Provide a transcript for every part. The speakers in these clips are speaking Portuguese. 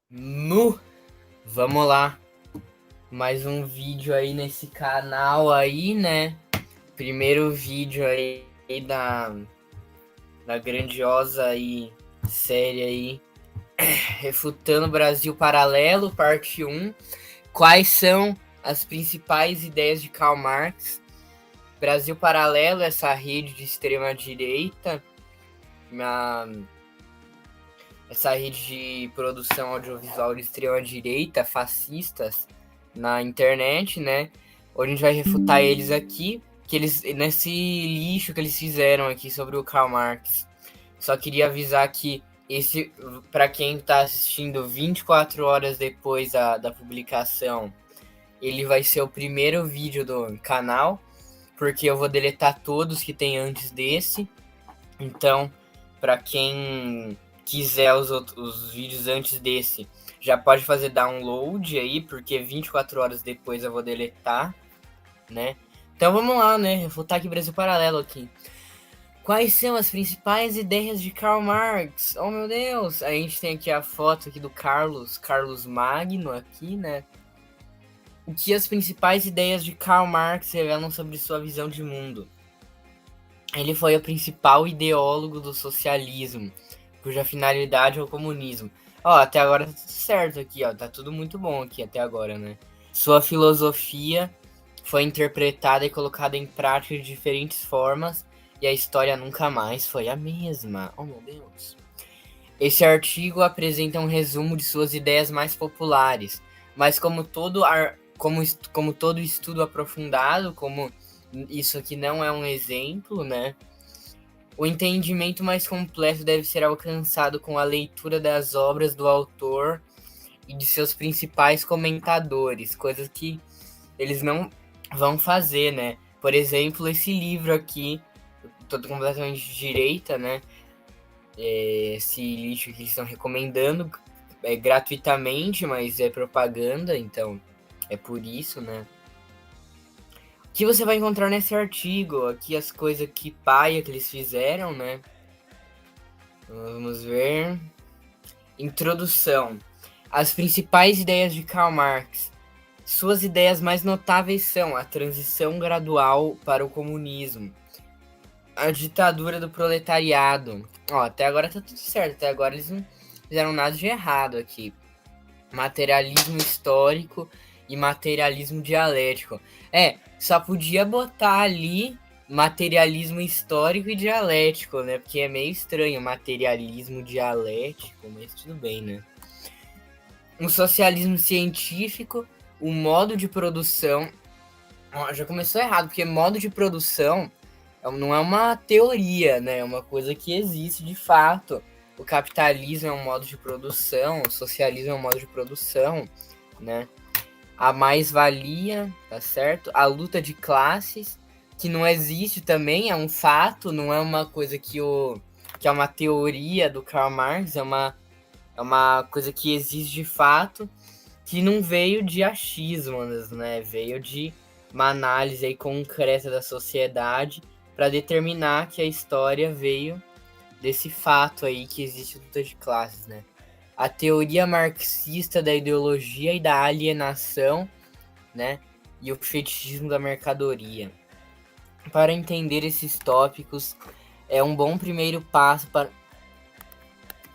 Nu, vamos lá. Mais um vídeo aí nesse canal aí, né? Primeiro vídeo aí da grandiosa aí série aí Refutando o Brasil Paralelo, parte 1. Quais são as principais ideias de Karl Marx? Brasil Paralelo, essa rede de extrema direita, essa rede de produção audiovisual de extrema direita, fascistas, na internet, né? Hoje a gente vai refutar eles aqui, que eles nesse lixo que eles fizeram aqui sobre o Karl Marx. Só queria avisar que esse, para quem está assistindo 24 horas depois da publicação, ele vai ser o primeiro vídeo do canal, porque eu vou deletar todos que tem antes desse. Então, para quem quiser os vídeos antes desse, já pode fazer download aí, porque 24 horas depois eu vou deletar, né? Então vamos lá, né? Refutar aqui Brasil Paralelo aqui. Quais são as principais ideias de Karl Marx? Oh, meu Deus! A gente tem aqui a foto aqui do Carlos Magno aqui, né? O que as principais ideias de Karl Marx revelam sobre sua visão de mundo? Ele foi o principal ideólogo do socialismo, cuja finalidade é o comunismo. Ó, até agora tá tudo certo aqui, ó. Tá tudo muito bom aqui até agora, né? Sua filosofia foi interpretada e colocada em prática de diferentes formas e a história nunca mais foi a mesma. Oh, meu Deus. Esse artigo apresenta um resumo de suas ideias mais populares, mas como todo estudo aprofundado, como isso aqui não é um exemplo, né? O entendimento mais completo deve ser alcançado com a leitura das obras do autor e de seus principais comentadores, coisas que eles não vão fazer, né? Por exemplo, esse livro aqui, todo completamente de direita, né? Esse lixo que eles estão recomendando gratuitamente, mas é propaganda, então é por isso, né? O que você vai encontrar nesse artigo? Aqui as coisas que paia que eles fizeram, né? Vamos ver. Introdução. As principais ideias de Karl Marx. Suas ideias mais notáveis são a transição gradual para o comunismo, a ditadura do proletariado. Ó, até agora tá tudo certo, até agora eles não fizeram nada de errado aqui. Materialismo histórico e materialismo dialético. Só podia botar ali materialismo histórico e dialético, né? Porque é meio estranho materialismo dialético, mas tudo bem, né? Um socialismo científico, o modo de produção. Ó, já começou errado, porque modo de produção não é uma teoria, né? É uma coisa que existe de fato. O capitalismo é um modo de produção, o socialismo é um modo de produção, né? A mais-valia, tá certo? A luta de classes, que não existe também, é um fato, não é uma coisa que é uma teoria do Karl Marx, é uma coisa que existe de fato, que não veio de achismo, né? Veio de uma análise aí concreta da sociedade para determinar que a história veio desse fato aí que existe luta de classes, né? A teoria marxista da ideologia e da alienação, né? E o fetichismo da mercadoria. Para entender esses tópicos, é um bom primeiro passo para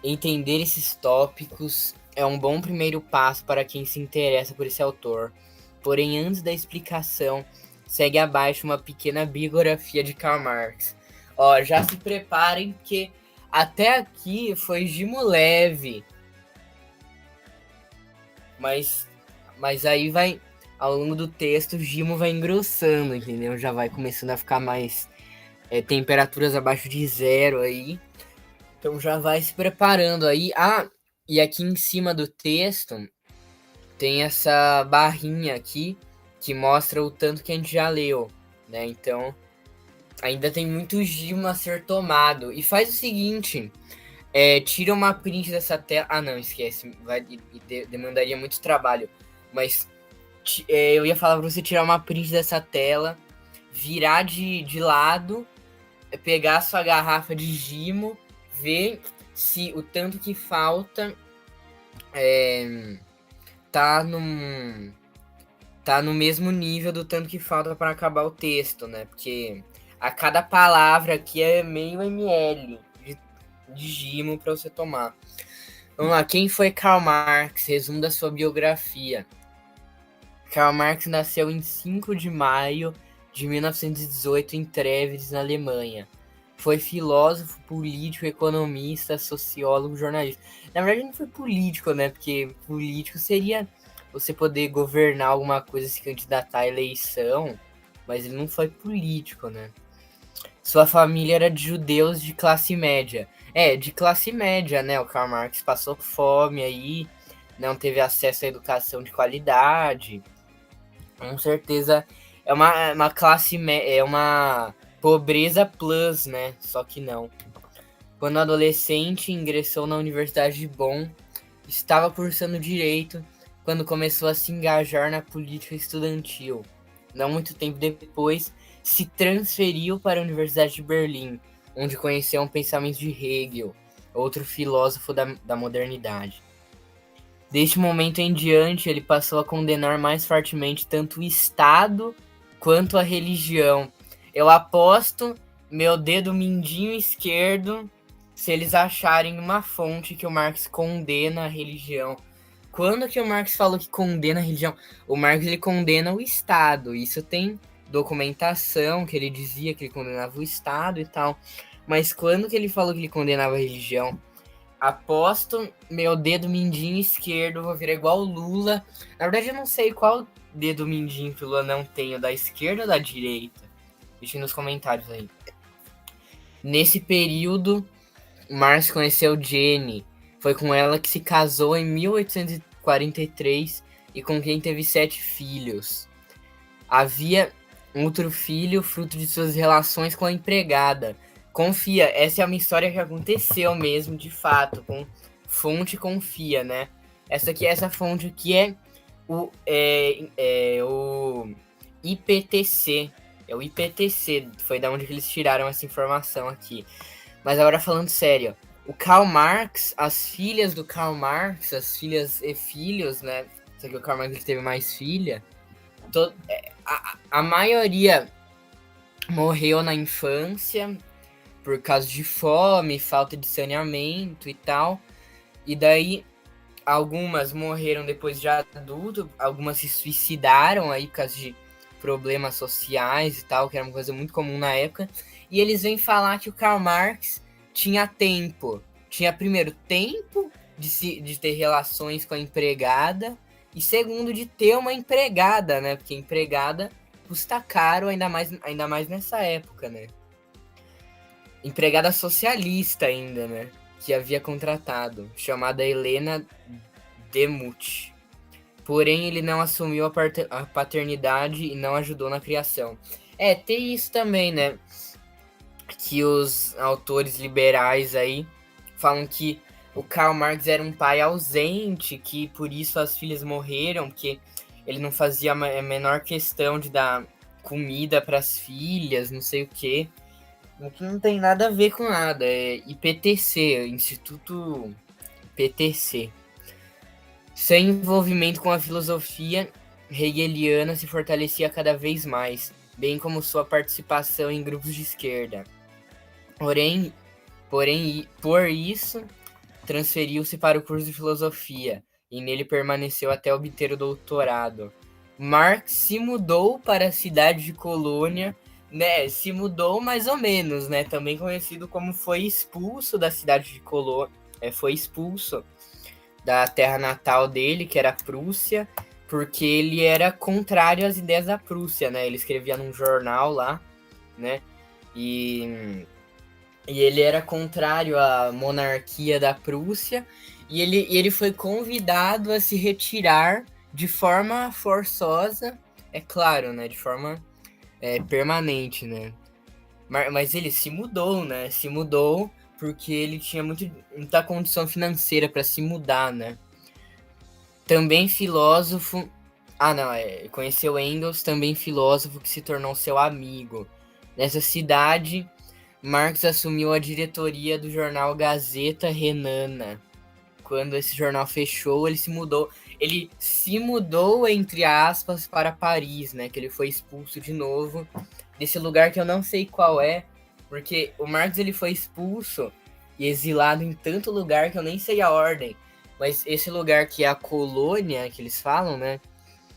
entender esses tópicos é um bom primeiro passo para quem se interessa por esse autor. Porém, antes da explicação, segue abaixo uma pequena biografia de Karl Marx. Ó, já se preparem que até aqui foi gimo leve, mas aí vai, ao longo do texto, o gimo vai engrossando, entendeu? Já vai começando a ficar mais temperaturas abaixo de zero aí. Então já vai se preparando aí. Ah, e aqui em cima do texto tem essa barrinha aqui que mostra o tanto que a gente já leu, né? Então ainda tem muito gimo a ser tomado. E faz o seguinte, tira uma print dessa tela. Ah, não, esquece, demandaria muito trabalho. Mas eu ia falar pra você tirar uma print dessa tela, virar de lado, pegar a sua garrafa de gimo, ver se o tanto que falta é, tá tá no mesmo nível do tanto que falta para acabar o texto, né? Porque a cada palavra aqui é meio ml de gimo para você tomar. Vamos lá, quem foi Karl Marx? Resumo da sua biografia. Karl Marx nasceu em 5 de maio de 1918 em Treves, na Alemanha. Foi filósofo, político, economista, sociólogo, jornalista. Na verdade, não foi político, né? Porque político seria você poder governar alguma coisa, se candidatar à eleição, mas ele não foi político, né? Sua família era de judeus de classe média. É, de classe média, né? O Karl Marx passou fome aí, não teve acesso à educação de qualidade. Com certeza é uma classe, é uma pobreza plus, né? Só que não. Quando adolescente, ingressou na Universidade de Bonn, estava cursando direito quando começou a se engajar na política estudantil. Não muito tempo depois, se transferiu para a Universidade de Berlim, onde conheceu um pensamento de Hegel, outro filósofo da modernidade. Deste momento em diante, ele passou a condenar mais fortemente tanto o Estado quanto a religião. Eu aposto meu dedo mindinho esquerdo se eles acharem uma fonte que o Marx condena a religião. Quando que o Marx falou que condena a religião? O Marx ele condena o Estado. Isso tem documentação que ele dizia que ele condenava o Estado e tal. Mas quando que ele falou que ele condenava a religião? Aposto meu dedo mindinho esquerdo, vou virar igual o Lula. Na verdade, eu não sei qual dedo mindinho que o Lula não tem, o da esquerda ou da direita. Deixa nos comentários aí. Nesse período, Marx conheceu Jenny. Foi com ela que se casou em 1843 e com quem teve 7 filhos. Havia outro filho, fruto de suas relações com a empregada. Confia, essa é uma história que aconteceu mesmo, de fato, com fonte confia, né? Essa fonte aqui é o IPTC. É o IPTC, foi da onde eles tiraram essa informação aqui. Mas agora falando sério, o Karl Marx, as filhas do Karl Marx, as filhas e filhos, né? Só que o Karl Marx teve mais filha. A maioria morreu na infância por causa de fome, falta de saneamento e tal. E daí, algumas morreram depois de adulto, algumas se suicidaram aí por causa de problemas sociais e tal, que era uma coisa muito comum na época. E eles vêm falar que o Karl Marx tinha tempo. Tinha, primeiro, tempo de ter relações com a empregada. E segundo, de ter uma empregada, né? Porque empregada custa caro, ainda mais nessa época, né? Empregada socialista ainda, né? Que havia contratado, chamada Helena Demuth. Porém, ele não assumiu a paternidade e não ajudou na criação. Tem isso também, né? Que os autores liberais aí falam que o Karl Marx era um pai ausente, que por isso as filhas morreram, porque ele não fazia a menor questão de dar comida para as filhas, não sei o quê. O que não tem nada a ver com nada. É IPTC, Instituto PTC. Sem envolvimento com a filosofia hegeliana se fortalecia cada vez mais, bem como sua participação em grupos de esquerda. Por isso, transferiu-se para o curso de filosofia e nele permaneceu até obter o doutorado. Marx se mudou para a cidade de Colônia, né? Se mudou mais ou menos, né? Também conhecido como foi expulso da cidade de Colônia, foi expulso da terra natal dele, que era a Prússia, porque ele era contrário às ideias da Prússia, né? Ele escrevia num jornal lá, né? E ele era contrário à monarquia da Prússia, e ele foi convidado a se retirar de forma forçosa, é claro, né? De forma permanente, né? Mas ele se mudou, né? Se mudou porque ele tinha muita condição financeira para se mudar, né? Também filósofo. Ah, não, conheceu Engels, também filósofo que se tornou seu amigo. Nessa cidade, Marx assumiu a diretoria do jornal Gazeta Renana, quando esse jornal fechou, ele se mudou, entre aspas, para Paris, né? Que ele foi expulso de novo desse lugar que eu não sei qual é, porque o Marx ele foi expulso e exilado em tanto lugar que eu nem sei a ordem. Mas esse lugar que é a colônia, que eles falam, né?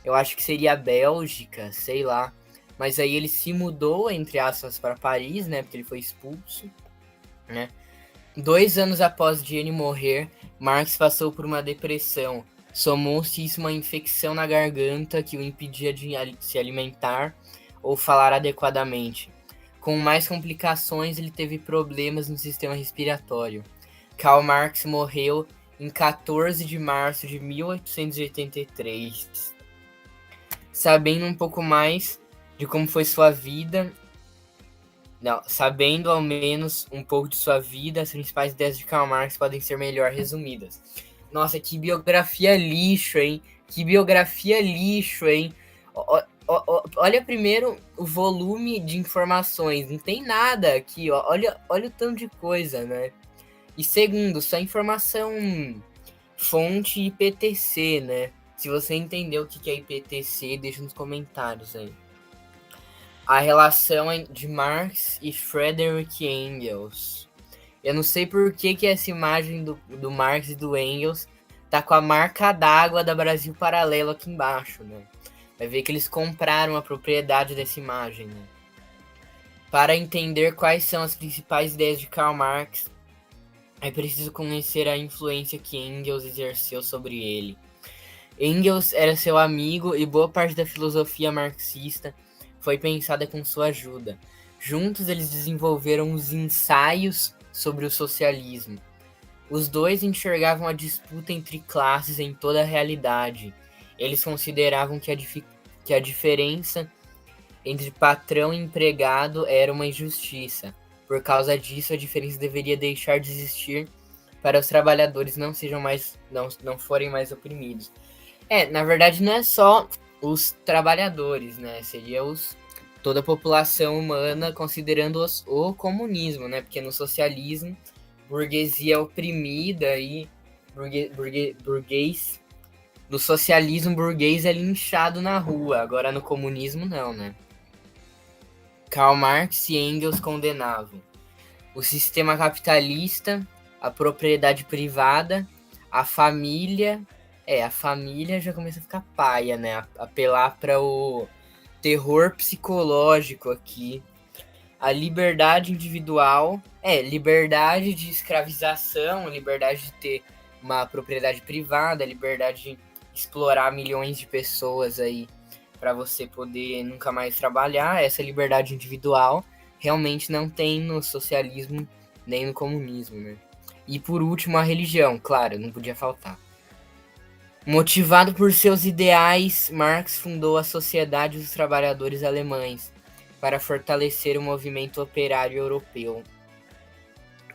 Eu acho que seria a Bélgica, sei lá. Mas aí ele se mudou, entre aspas, para Paris, né? Porque ele foi expulso, né? 2 anos após Jane morrer, Marx passou por uma depressão. Somou-se isso uma infecção na garganta que o impedia de se alimentar ou falar adequadamente. Com mais complicações, ele teve problemas no sistema respiratório. Karl Marx morreu em 14 de março de 1883. Sabendo um pouco mais de como foi sua vida, sabendo ao menos um pouco de sua vida, as principais ideias de Karl Marx podem ser melhor resumidas. Nossa, que biografia lixo, hein? Que biografia lixo, hein? Olha primeiro o volume de informações, não tem nada aqui, ó. Olha o tanto de coisa, né? E segundo, só informação fonte IPTC, né? Se você entendeu o que é IPTC, deixa nos comentários aí. A relação de Marx e Friedrich Engels. Eu não sei por que essa imagem do Marx e do Engels tá com a marca d'água da Brasil Paralelo aqui embaixo, né? Vai ver que eles compraram a propriedade dessa imagem, né? Para entender quais são as principais ideias de Karl Marx, é preciso conhecer a influência que Engels exerceu sobre ele. Engels era seu amigo e boa parte da filosofia marxista foi pensada com sua ajuda. Juntos eles desenvolveram os ensaios sobre o socialismo. Os dois enxergavam a disputa entre classes em toda a realidade. Eles consideravam que a diferença entre patrão e empregado era uma injustiça. Por causa disso, a diferença deveria deixar de existir para os trabalhadores não forem mais oprimidos. Na verdade, não é só os trabalhadores, né? Seria toda a população humana, considerando o comunismo, né? Porque no socialismo, burguesia oprimida e burguês. No socialismo, burguês é linchado na rua. Agora, no comunismo, não, né? Karl Marx e Engels condenavam o sistema capitalista, a propriedade privada, a família. A família já começa a ficar paia, né? Apelar para o terror psicológico aqui. A liberdade individual, liberdade de escravização, liberdade de ter uma propriedade privada, liberdade de explorar milhões de pessoas aí para você poder nunca mais trabalhar. Essa liberdade individual realmente não tem no socialismo nem no comunismo, né? E por último, a religião, claro, não podia faltar. Motivado por seus ideais, Marx fundou a Sociedade dos Trabalhadores Alemães para fortalecer o movimento operário europeu.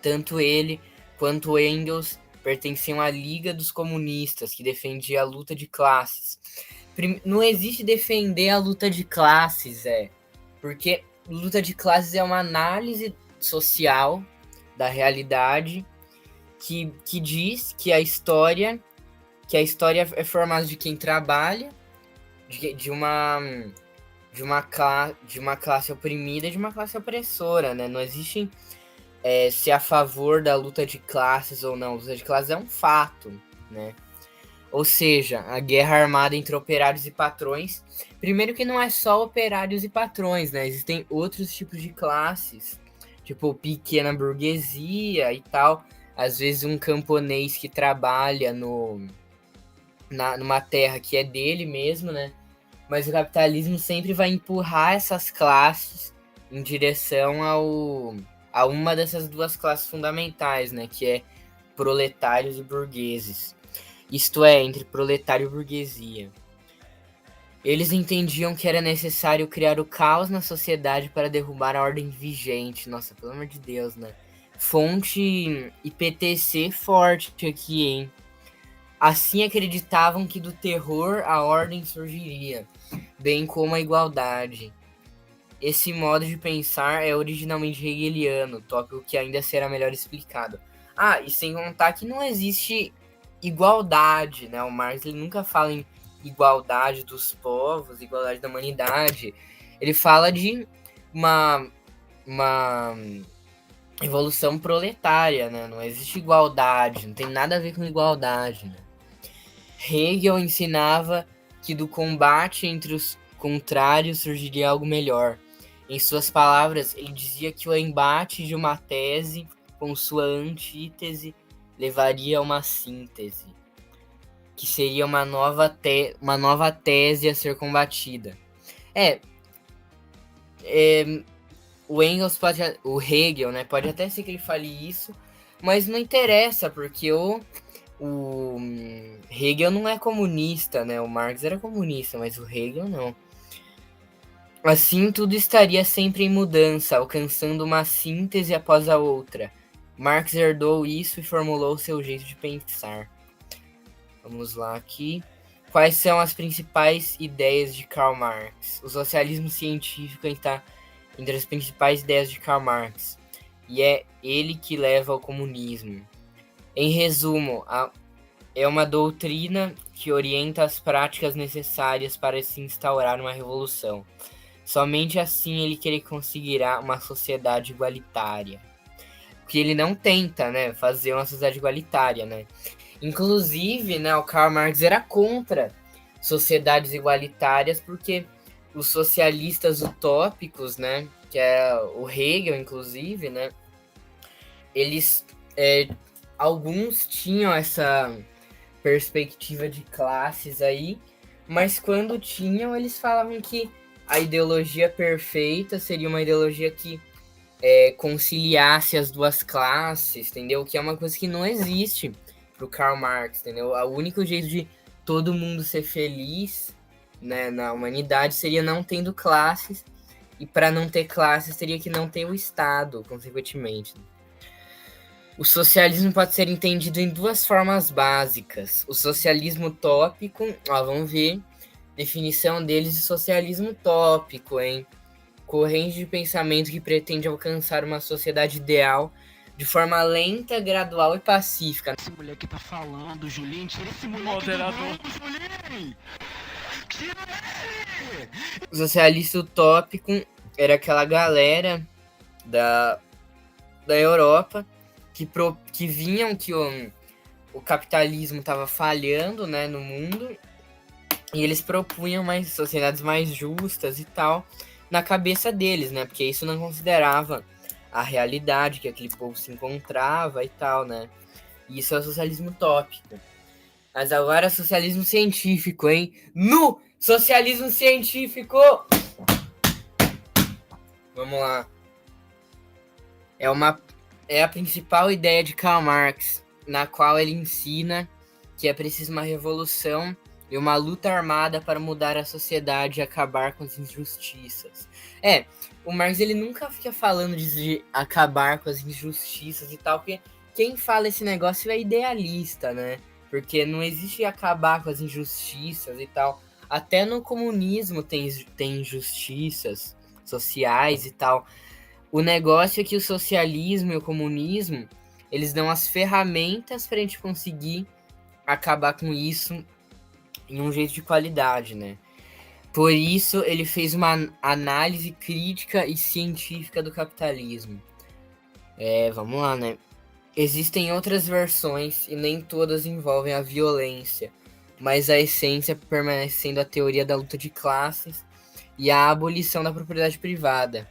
Tanto ele quanto Engels pertenciam à Liga dos Comunistas, que defendia a luta de classes. Não existe defender a luta de classes, porque luta de classes é uma análise social da realidade que diz que a história é formada de quem trabalha, de uma classe oprimida e de uma classe opressora, né? Não existe ser a favor da luta de classes ou não. A luta de classes é um fato, né? Ou seja, a guerra armada entre operários e patrões. Primeiro que não é só operários e patrões, né? Existem outros tipos de classes, tipo pequena burguesia e tal. Às vezes um camponês que trabalha numa terra que é dele mesmo, né? Mas o capitalismo sempre vai empurrar essas classes em direção a uma dessas duas classes fundamentais, né? Que é proletários e burgueses. Isto é, entre proletário e burguesia. Eles entendiam que era necessário criar o caos na sociedade para derrubar a ordem vigente. Nossa, pelo amor de Deus, né? Fonte IPTC forte aqui, hein? Assim acreditavam que do terror a ordem surgiria, bem como a igualdade. Esse modo de pensar é originalmente hegeliano, tópico que ainda será melhor explicado. E sem contar que não existe igualdade, né? O Marx ele nunca fala em igualdade dos povos, igualdade da humanidade. Ele fala de uma evolução proletária, né? Não existe igualdade, não tem nada a ver com igualdade, né? Hegel ensinava que do combate entre os contrários surgiria algo melhor. Em suas palavras, ele dizia que o embate de uma tese com sua antítese levaria a uma síntese, que seria uma nova tese a ser combatida. O Hegel, né, pode até ser que ele fale isso, mas não interessa, porque o Hegel não é comunista, né? O Marx era comunista, mas o Hegel não. Assim, tudo estaria sempre em mudança, alcançando uma síntese após a outra. Marx herdou isso e formulou seu jeito de pensar. Vamos lá aqui. Quais são as principais ideias de Karl Marx? O socialismo científico está entre as principais ideias de Karl Marx, e é ele que leva ao comunismo. Em resumo, é uma doutrina que orienta as práticas necessárias para se instaurar uma revolução. Somente assim ele conseguirá uma sociedade igualitária. Porque ele não tenta, né, fazer uma sociedade igualitária, né? Inclusive, né, o Karl Marx era contra sociedades igualitárias, porque os socialistas utópicos, né, que é o Hegel, inclusive, né, eles, alguns tinham essa perspectiva de classes aí, mas quando tinham, eles falavam que a ideologia perfeita seria uma ideologia que conciliasse as duas classes, entendeu? Que é uma coisa que não existe pro Karl Marx, entendeu? O único jeito de todo mundo ser feliz, né, na humanidade seria não tendo classes, e para não ter classes teria que não ter o Estado, consequentemente. O socialismo pode ser entendido em duas formas básicas. O socialismo utópico, vamos ver, definição deles de socialismo utópico, hein? Corrente de pensamento que pretende alcançar uma sociedade ideal de forma lenta, gradual e pacífica. Esse moleque tá falando, Julinho, tira esse moleque Moderador. do grupo, Julinho! Tira ele! O socialista utópico era aquela galera da Europa que vinham que o capitalismo estava falhando, né, no mundo, e eles propunham sociedades mais justas e tal na cabeça deles, né, porque isso não considerava a realidade que aquele povo se encontrava e tal, né. E isso é o socialismo utópico. Mas agora socialismo científico, hein? No socialismo científico! Vamos lá. É a principal ideia de Karl Marx, na qual ele ensina que é preciso uma revolução e uma luta armada para mudar a sociedade e acabar com as injustiças. O Marx ele nunca fica falando de acabar com as injustiças e tal, porque quem fala esse negócio é idealista, né? Porque não existe acabar com as injustiças e tal. Até no comunismo tem injustiças sociais e tal. O negócio é que o socialismo e o comunismo, eles dão as ferramentas para a gente conseguir acabar com isso em um jeito de qualidade, né? Por isso, ele fez uma análise crítica e científica do capitalismo. Vamos lá, né? Existem outras versões e nem todas envolvem a violência, mas a essência permanecendo a teoria da luta de classes e a abolição da propriedade privada.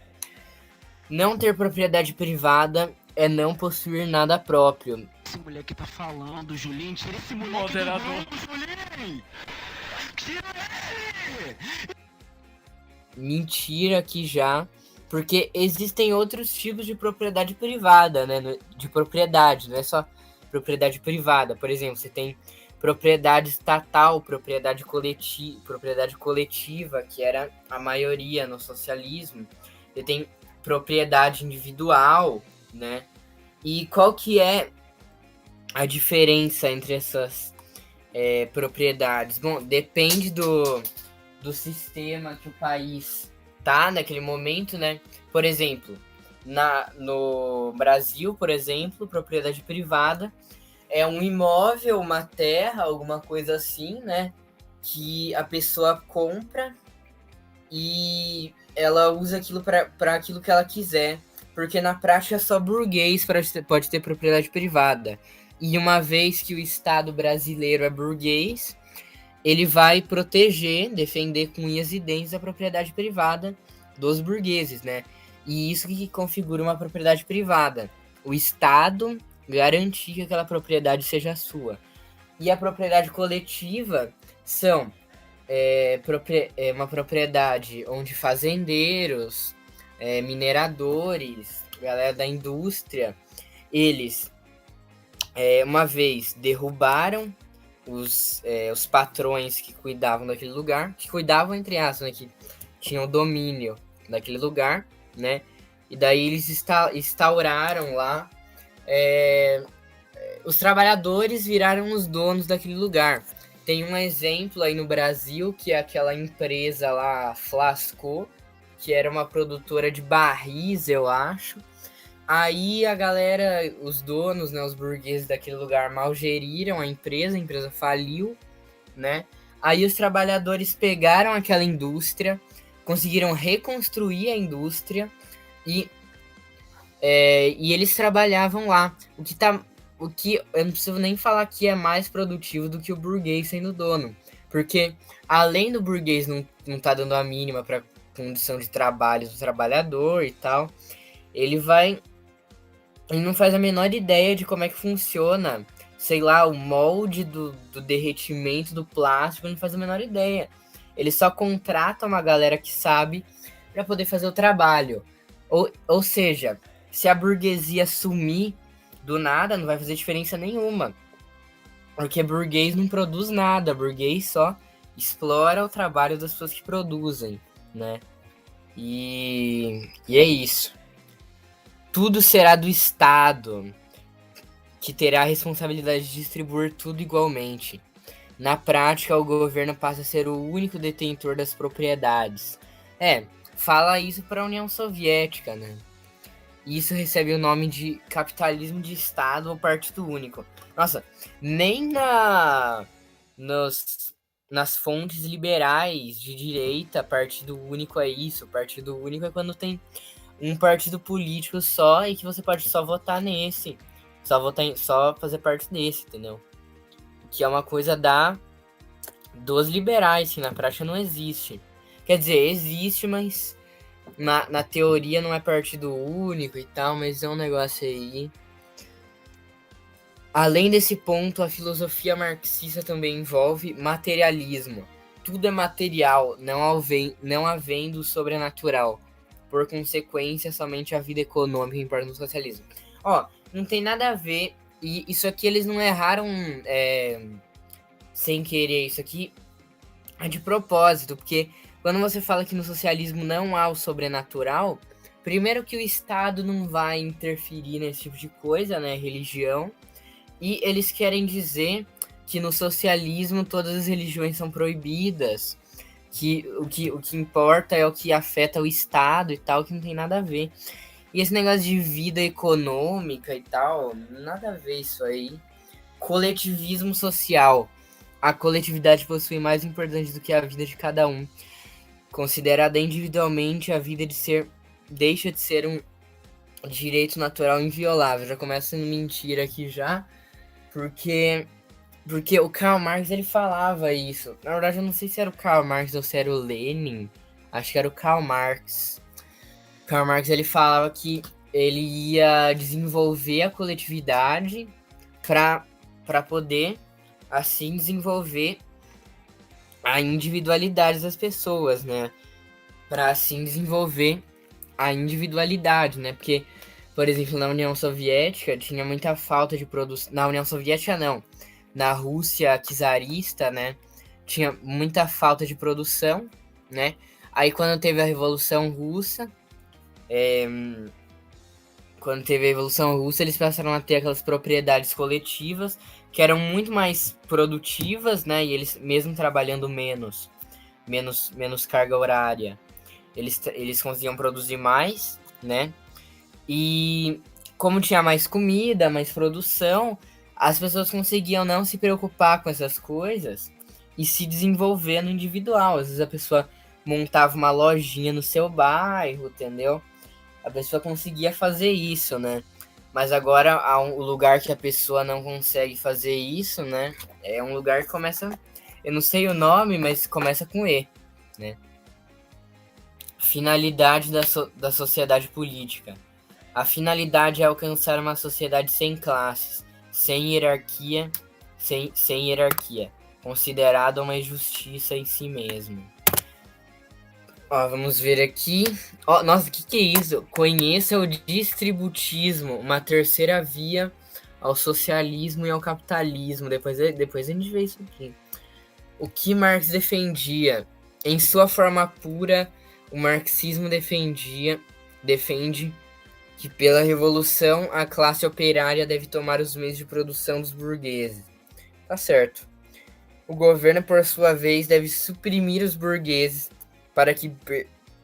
Não ter propriedade privada é não possuir nada próprio. Esse moleque tá falando, Julinho, tira esse moleque Moderador. do grupo, Julinho! Tira ele! Mentira aqui já, porque existem outros tipos de propriedade privada, né? De propriedade, não é só propriedade privada. Por exemplo, você tem propriedade estatal, propriedade coletiva, que era a maioria no socialismo. Você tem propriedade individual, né? E qual que é a diferença entre essas propriedades? Bom, depende do sistema que o país tá naquele momento, né? Por exemplo, no Brasil, por exemplo, propriedade privada é um imóvel, uma terra, alguma coisa assim, né? Que a pessoa compra e ela usa aquilo para aquilo que ela quiser. Porque na prática só burguês pode ter propriedade privada. E uma vez que o Estado brasileiro é burguês, ele vai proteger, defender com unhas e dentes a propriedade privada dos burgueses, né? E isso que configura uma propriedade privada. O Estado garantir que aquela propriedade seja sua. E a propriedade coletiva são uma propriedade onde fazendeiros, mineradores, galera da indústria, eles uma vez derrubaram os patrões que cuidavam daquele lugar, que cuidavam entre aspas, né, que tinham domínio daquele lugar, né? E daí eles instauraram lá, os trabalhadores viraram os donos daquele lugar. Tem um exemplo aí no Brasil, que é aquela empresa lá, Flasco, que era uma produtora de barris, eu acho. Aí a galera, os donos, né, os burgueses daquele lugar mal geriram a empresa faliu, né? Aí os trabalhadores pegaram aquela indústria, conseguiram reconstruir a indústria e eles trabalhavam lá. O que eu não preciso nem falar que é mais produtivo do que o burguês sendo dono. Porque além do burguês não tá dando a mínima para condição de trabalho do trabalhador e tal, ele não faz a menor ideia de como é que funciona, sei lá, o molde do derretimento do plástico, não faz a menor ideia. Ele só contrata uma galera que sabe para poder fazer o trabalho. Ou seja, se a burguesia sumir do nada, não vai fazer diferença nenhuma. Porque burguês não produz nada, burguês só explora o trabalho das pessoas que produzem, né? E é isso. Tudo será do Estado, que terá a responsabilidade de distribuir tudo igualmente. Na prática, o governo passa a ser o único detentor das propriedades. Fala isso para a União Soviética, né? Isso recebe o nome de capitalismo de Estado ou partido único. Nossa, nem nas fontes liberais de direita, partido único é isso. Partido único é quando tem um partido político só e que você pode só votar nesse. Só fazer parte desse, entendeu? Que é uma coisa dos liberais, que na prática não existe. Quer dizer, existe, mas na teoria não é partido único e tal, mas é um negócio aí. Além desse ponto, a filosofia marxista também envolve materialismo. Tudo é material, não havendo sobrenatural. Por consequência, somente a vida econômica importa no socialismo. Não tem nada a ver, e isso aqui eles não erraram sem querer, isso aqui é de propósito, porque quando você fala que no socialismo não há o sobrenatural, primeiro que o Estado não vai interferir nesse tipo de coisa, né, religião, e eles querem dizer que no socialismo todas as religiões são proibidas, que o que importa é o que afeta o Estado e tal, que não tem nada a ver. E esse negócio de vida econômica e tal, nada a ver isso aí. Coletivismo social. A coletividade possui mais importante do que a vida de cada um. Considerada individualmente, a vida deixa de ser um direito natural inviolável. Já começa sendo mentira aqui já, porque o Karl Marx ele falava isso. Na verdade, eu não sei se era o Karl Marx ou se era o Lenin. Acho que era o Karl Marx. O Karl Marx ele falava que ele ia desenvolver a coletividade para poder assim desenvolver a individualidade das pessoas, né? Para assim desenvolver a individualidade, né? Porque, por exemplo, na União Soviética tinha muita falta de produção. Na União Soviética não, na Rússia czarista, né? Tinha muita falta de produção, né? Aí quando teve a Revolução Russa, eles passaram a ter aquelas propriedades coletivas que eram muito mais produtivas, né? E eles, mesmo trabalhando menos carga horária, eles conseguiam produzir mais, né? E como tinha mais comida, mais produção, as pessoas conseguiam não se preocupar com essas coisas e se desenvolver no individual. Às vezes a pessoa montava uma lojinha no seu bairro, entendeu? A pessoa conseguia fazer isso, né? Mas agora o lugar que a pessoa não consegue fazer isso, né? É um lugar que começa... Eu não sei o nome, mas começa com E, né? Finalidade da sociedade política. A finalidade é alcançar uma sociedade sem classes, sem hierarquia, sem hierarquia, considerada uma injustiça em si mesmo. Ó, vamos ver aqui. Ó, nossa, o que é isso? Conheça o distributismo, uma terceira via ao socialismo e ao capitalismo. Depois a gente vê isso aqui. O que Marx defendia? Em sua forma pura, o marxismo defende que pela revolução a classe operária deve tomar os meios de produção dos burgueses. Tá certo. O governo, por sua vez, deve suprimir os burgueses para que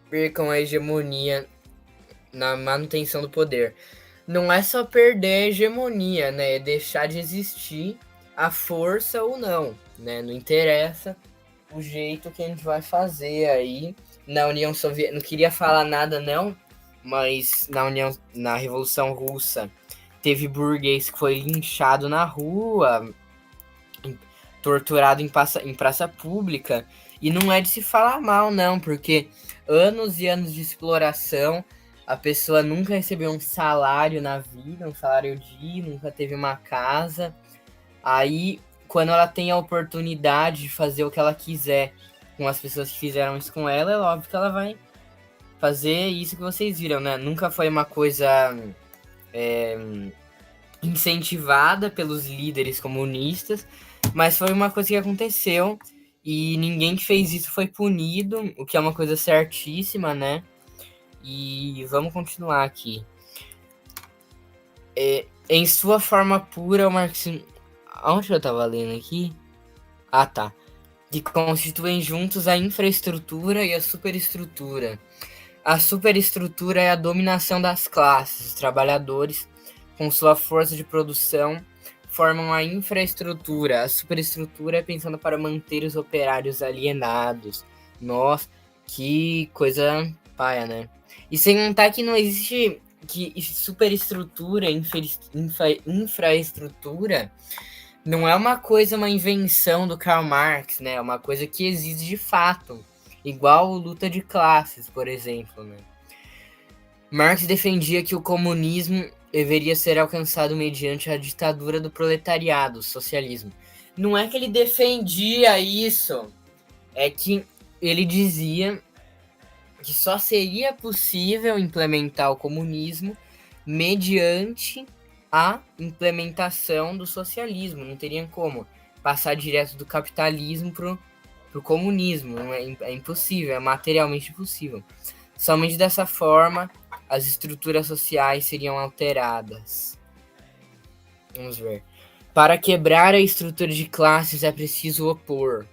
percam a hegemonia na manutenção do poder. Não é só perder a hegemonia, né? É deixar de existir a força ou não, né? Não interessa o jeito que a gente vai fazer aí na União Soviética. Não queria falar nada, não, mas na Revolução Russa teve burguês que foi linchado na rua, torturado em praça pública, e não é de se falar mal, não, porque anos e anos de exploração, a pessoa nunca recebeu um salário na vida, um salário digno, nunca teve uma casa. Aí, quando ela tem a oportunidade de fazer o que ela quiser com as pessoas que fizeram isso com ela, é óbvio que ela vai fazer isso que vocês viram, né? Nunca foi uma coisa incentivada pelos líderes comunistas, mas foi uma coisa que aconteceu e ninguém que fez isso foi punido, o que é uma coisa certíssima, né? E vamos continuar aqui. Em sua forma pura, o marxismo... Onde eu tava lendo aqui? Ah, tá. Que constituem juntos a infraestrutura e a superestrutura. A superestrutura é a dominação das classes. Os trabalhadores, com sua força de produção, formam a infraestrutura. A superestrutura é pensando para manter os operários alienados. Nossa, que coisa paia, né? E sem contar que não existe que superestrutura, infraestrutura, não é uma coisa, uma invenção do Karl Marx, né? É uma coisa que existe de fato. Igual luta de classes, por exemplo, né? Marx defendia que o comunismo deveria ser alcançado mediante a ditadura do proletariado, o socialismo. Não é que ele defendia isso, é que ele dizia que só seria possível implementar o comunismo mediante a implementação do socialismo. Não teria como passar direto do capitalismo pro comunismo. Não é impossível, é materialmente impossível. Somente dessa forma as estruturas sociais seriam alteradas. Vamos ver. Para quebrar a estrutura de classes é preciso opor.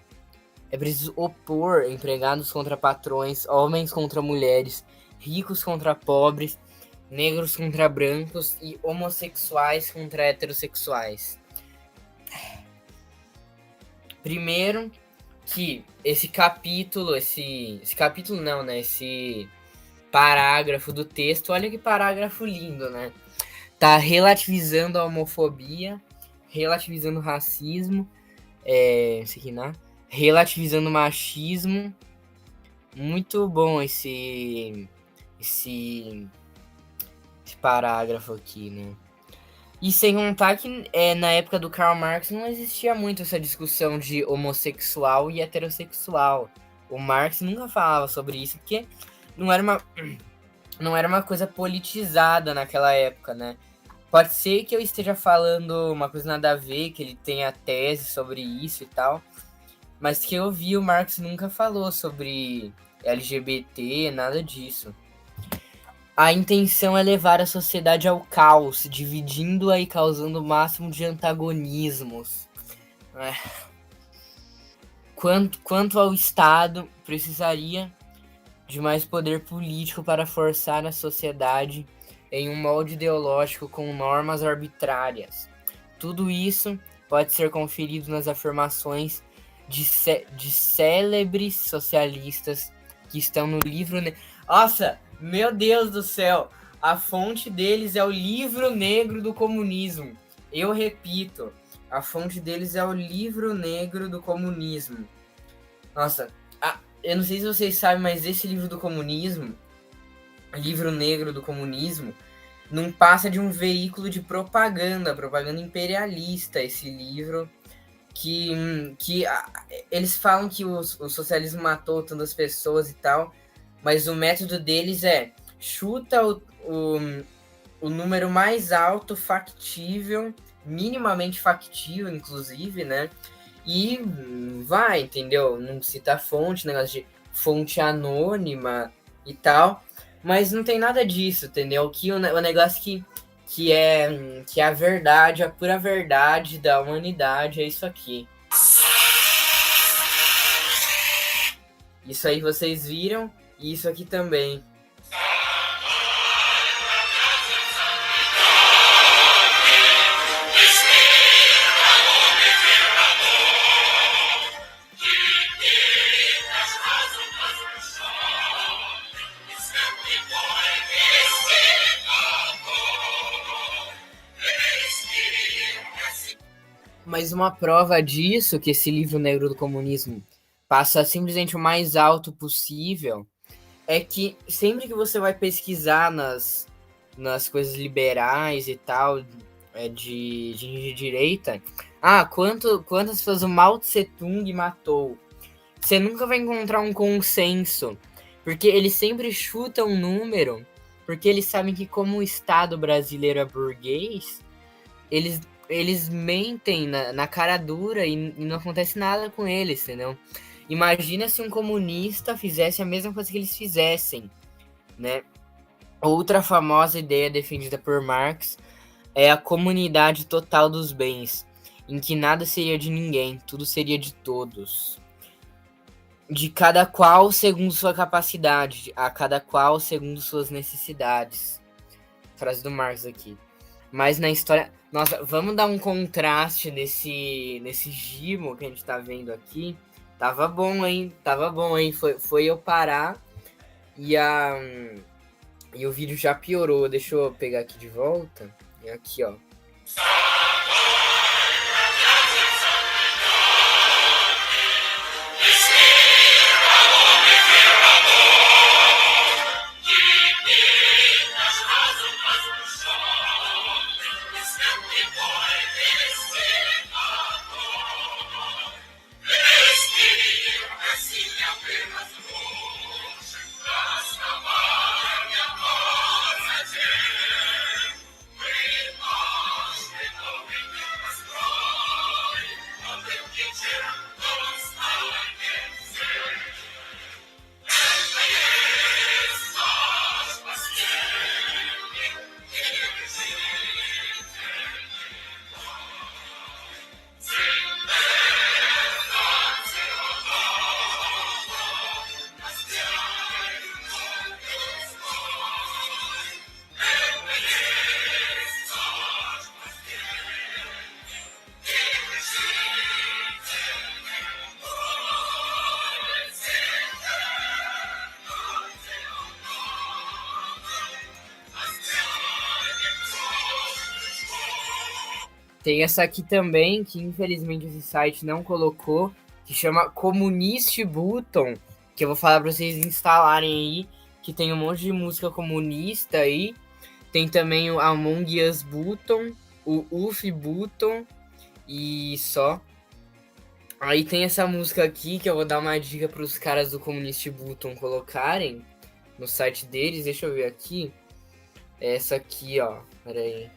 É preciso opor empregados contra patrões, homens contra mulheres, ricos contra pobres, negros contra brancos e homossexuais contra heterossexuais. Primeiro, que esse parágrafo do texto, olha que parágrafo lindo, né? Tá relativizando a homofobia, relativizando o racismo, esse aqui, né? Relativizando o machismo. Muito bom esse parágrafo aqui, né? E sem contar que na época do Karl Marx não existia muito essa discussão de homossexual e heterossexual. O Marx nunca falava sobre isso, porque não era uma coisa politizada naquela época, né? Pode ser que eu esteja falando uma coisa nada a ver, que ele tenha tese sobre isso e tal, mas que eu vi, o Marx nunca falou sobre LGBT, nada disso. A intenção é levar a sociedade ao caos, dividindo-a e causando o máximo de antagonismos. Quanto ao Estado, precisaria de mais poder político para forçar a sociedade em um molde ideológico com normas arbitrárias. Tudo isso pode ser conferido nas afirmações de célebres socialistas que estão no livro... Nossa, meu Deus do céu! A fonte deles é o livro negro do comunismo. Eu repito, a fonte deles é o livro negro do comunismo. Nossa, eu não sei se vocês sabem, mas esse livro do comunismo, livro negro do comunismo, não passa de um veículo de propaganda imperialista, esse livro, que eles falam que o socialismo matou tantas pessoas e tal, mas o método deles é chuta o número mais alto factível, minimamente factível, inclusive, né? E vai, entendeu? Não cita fonte, negócio de fonte anônima e tal. Mas não tem nada disso, entendeu? Que o negócio que é a verdade, a pura verdade da humanidade é isso aqui. Isso aí vocês viram, e isso aqui também. Mas uma prova disso, que esse livro negro do comunismo passa simplesmente o mais alto possível, é que sempre que você vai pesquisar nas coisas liberais e tal, de direita, quantas pessoas o Mao Tse Tung matou? Você nunca vai encontrar um consenso, porque eles sempre chutam um número, porque eles sabem que como o Estado brasileiro é burguês, eles mentem na cara dura e não acontece nada com eles, entendeu? Imagina se um comunista fizesse a mesma coisa que eles fizessem, né? Outra famosa ideia defendida por Marx é a comunidade total dos bens, em que nada seria de ninguém, tudo seria de todos. De cada qual segundo sua capacidade, a cada qual segundo suas necessidades. Frase do Marx aqui. Mas na história... Nossa, vamos dar um contraste nesse gimo que a gente tá vendo aqui. Tava bom, hein? Foi eu parar e o vídeo já piorou. Deixa eu pegar aqui de volta. E aqui, ó. Tem essa aqui também, que infelizmente esse site não colocou, que chama Communist Button, que eu vou falar pra vocês instalarem aí, que tem um monte de música comunista aí. Tem também o Among Us Button, o UF Button e só. Aí tem essa música aqui, que eu vou dar uma dica pros caras do Communist Button colocarem no site deles. Deixa eu ver aqui. É essa aqui, ó. Pera aí.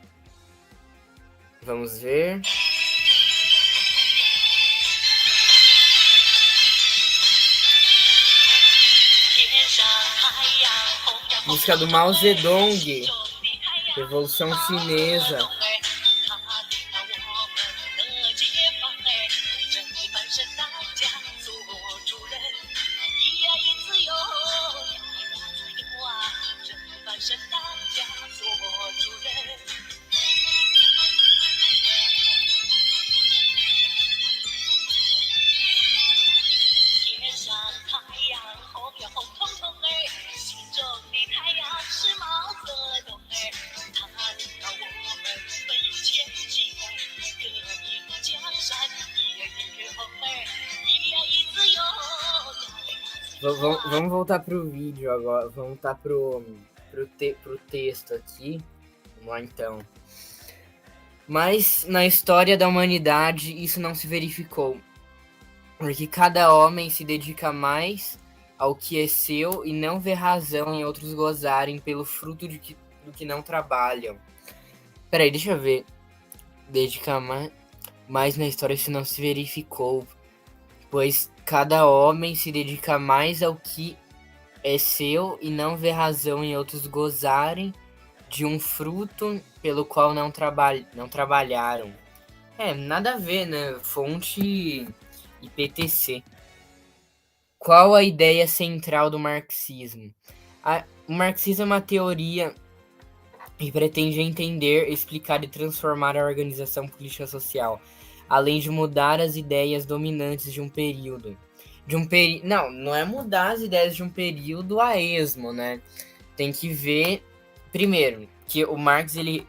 Vamos ver. Música do Mao Zedong, Revolução Chinesa. Vamos voltar pro vídeo agora. Vamos voltar pro texto aqui. Vamos lá então. Mas na história da humanidade isso não se verificou. Porque cada homem se dedica mais ao que é seu e não vê razão em outros gozarem pelo fruto do que não trabalham. Peraí, deixa eu ver. Dedica mais na história isso não se verificou. Pois cada homem se dedica mais ao que é seu e não vê razão em outros gozarem de um fruto pelo qual não trabalharam. Nada a ver, né? Fonte IPTC. Qual a ideia central do marxismo? O marxismo é uma teoria que pretende entender, explicar e transformar a organização política social, além de mudar as ideias dominantes de um período. Não é mudar as ideias de um período a esmo, né? Tem que ver, primeiro, que o Marx ele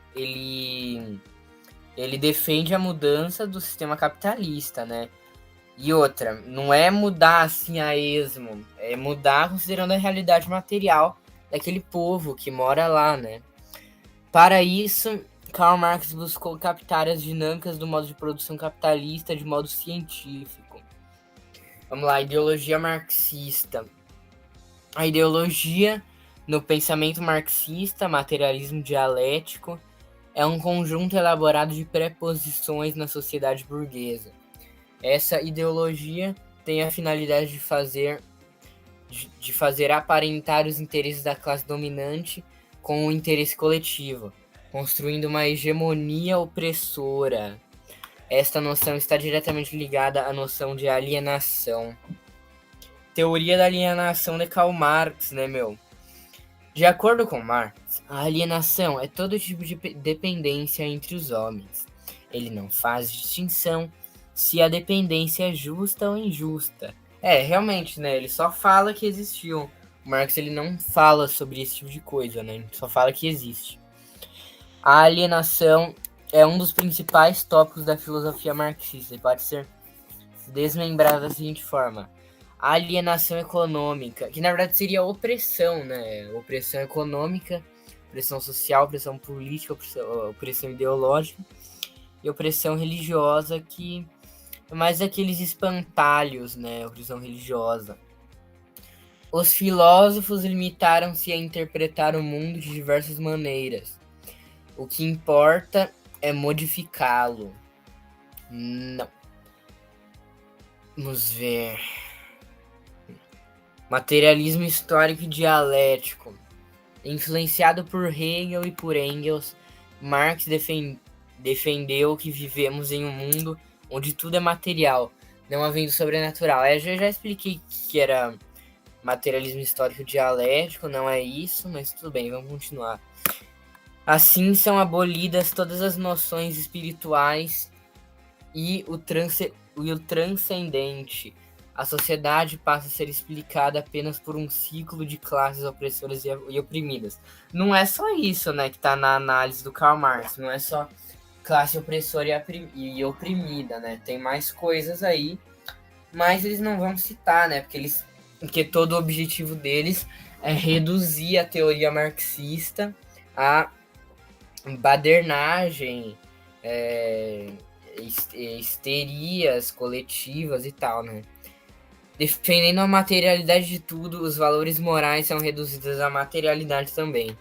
defende a mudança do sistema capitalista, né? E outra, não é mudar assim a esmo, é mudar considerando a realidade material daquele povo que mora lá, né? Para isso, Karl Marx buscou captar as dinâmicas do modo de produção capitalista de modo científico. Vamos lá, ideologia marxista. A ideologia, no pensamento marxista, materialismo dialético, é um conjunto elaborado de preposições na sociedade burguesa. Essa ideologia tem a finalidade de fazer aparentar os interesses da classe dominante com o interesse coletivo, construindo uma hegemonia opressora. Esta noção está diretamente ligada à noção de alienação. Teoria da alienação de Karl Marx, né, meu? De acordo com Marx, a alienação é todo tipo de dependência entre os homens. Ele não faz distinção se a dependência é justa ou injusta. Realmente, né? Ele só fala que existiu. O Marx ele não fala sobre esse tipo de coisa, né? Ele só fala que existe. A alienação é um dos principais tópicos da filosofia marxista e pode ser desmembrado da seguinte forma. A alienação econômica, que na verdade seria opressão, né? Opressão econômica, opressão social, opressão política, opressão ideológica e opressão religiosa, que é mais aqueles espantalhos, né? Opressão religiosa. Os filósofos limitaram-se a interpretar o mundo de diversas maneiras. O que importa é modificá-lo. Não. Vamos ver. Materialismo histórico e dialético. Influenciado por Hegel e por Engels, Marx defendeu que vivemos em um mundo onde tudo é material, não havendo sobrenatural. Eu já expliquei que era materialismo histórico dialético, não é isso, mas tudo bem, vamos continuar. Assim são abolidas todas as noções espirituais e o transcendente. A sociedade passa a ser explicada apenas por um ciclo de classes opressoras e oprimidas. Não é só isso, né, que está na análise do Karl Marx. Não é só classe opressora e oprimida, né? Tem mais coisas aí, mas eles não vão citar, né? Porque todo o objetivo deles é reduzir a teoria marxista a badernagem, histerias coletivas e tal, né? Defendendo a materialidade de tudo, os valores morais são reduzidos à materialidade também.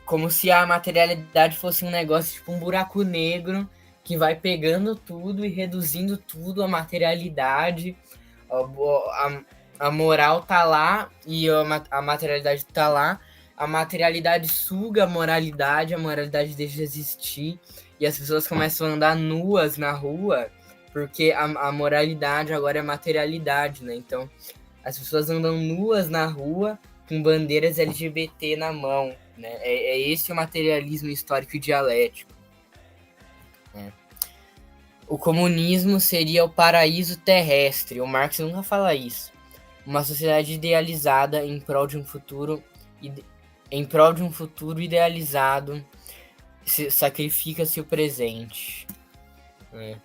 Como se a materialidade fosse um negócio tipo um buraco negro que vai pegando tudo e reduzindo tudo à materialidade. A moral tá lá e a materialidade tá lá. A materialidade suga a moralidade deixa de existir e as pessoas começam a andar nuas na rua porque a moralidade agora é materialidade, né? Então, as pessoas andam nuas na rua com bandeiras LGBT na mão, né? Esse o materialismo histórico e dialético, né? O comunismo seria o paraíso terrestre. O Marx nunca fala isso. Uma sociedade idealizada em prol de um futuro idealizado, sacrifica-se o presente, né?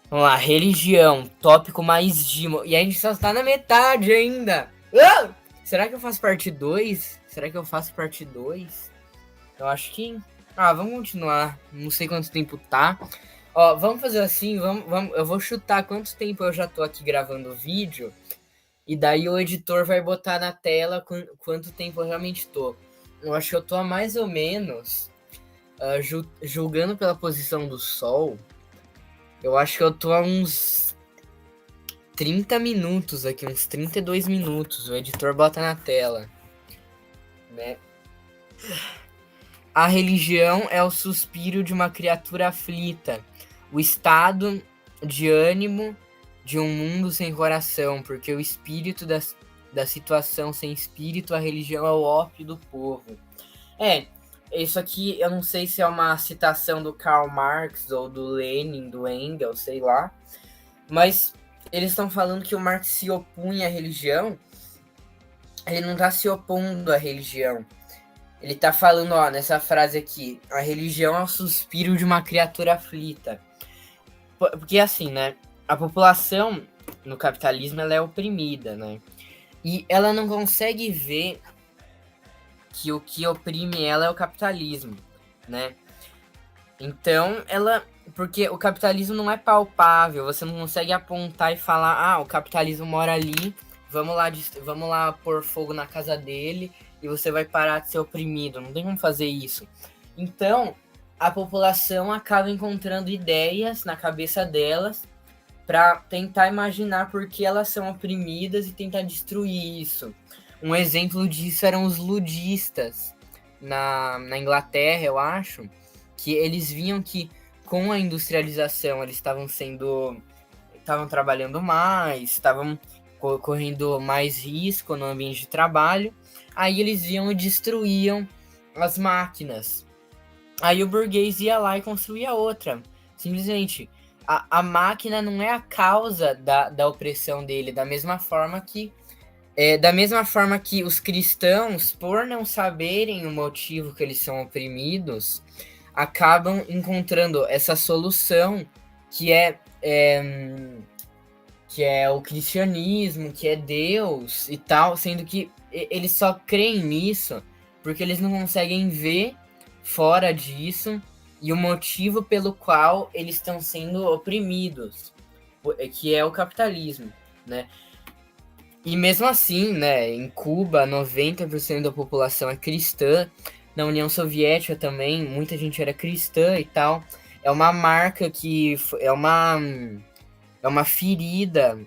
Vamos lá, religião, tópico mais Dimo. E a gente só tá na metade ainda. Ah! Será que eu faço parte 2? Será que eu faço parte 2? Eu acho que... Ah, vamos continuar. Não sei quanto tempo tá. Ó, vamos fazer assim, eu vou chutar quanto tempo eu já tô aqui gravando o vídeo. E daí o editor vai botar na tela quanto tempo eu realmente tô. Eu acho que eu tô a mais ou menos, julgando pela posição do sol, eu acho que eu tô a uns 30 minutos aqui, uns 32 minutos. O editor bota na tela, né? A religião é o suspiro de uma criatura aflita, o estado de ânimo de um mundo sem coração, porque o espírito da situação sem espírito, a religião é o ópio do povo. Isso aqui eu não sei se é uma citação do Karl Marx ou do Lenin, do Engels, sei lá, mas eles estão falando que o Marx se opunha à religião. Ele não está se opondo à religião. Ele tá falando, ó, nessa frase aqui, a religião é o suspiro de uma criatura aflita. Porque assim, né, a população no capitalismo ela é oprimida, né? E ela não consegue ver que o que oprime ela é o capitalismo, né? Então, porque o capitalismo não é palpável, você não consegue apontar e falar, o capitalismo mora ali, vamos lá pôr fogo na casa dele e você vai parar de ser oprimido. Não tem como fazer isso. Então, a população acaba encontrando ideias na cabeça delas para tentar imaginar por que elas são oprimidas e tentar destruir isso. Um exemplo disso eram os ludistas na Inglaterra, eu acho, que eles viam que com a industrialização eles estavam trabalhando mais, estavam correndo mais risco no ambiente de trabalho, aí eles iam e destruíam as máquinas. Aí o burguês ia lá e construía outra. Simplesmente, a máquina não é a causa da opressão dele, da mesma forma que os cristãos, por não saberem o motivo que eles são oprimidos, acabam encontrando essa solução que é o cristianismo, que é Deus e tal, sendo que eles só creem nisso porque eles não conseguem ver fora disso e o motivo pelo qual eles estão sendo oprimidos, que é o capitalismo, né? E mesmo assim, né, em Cuba, 90% da população é cristã, na União Soviética também, muita gente era cristã e tal. É uma marca é uma ferida,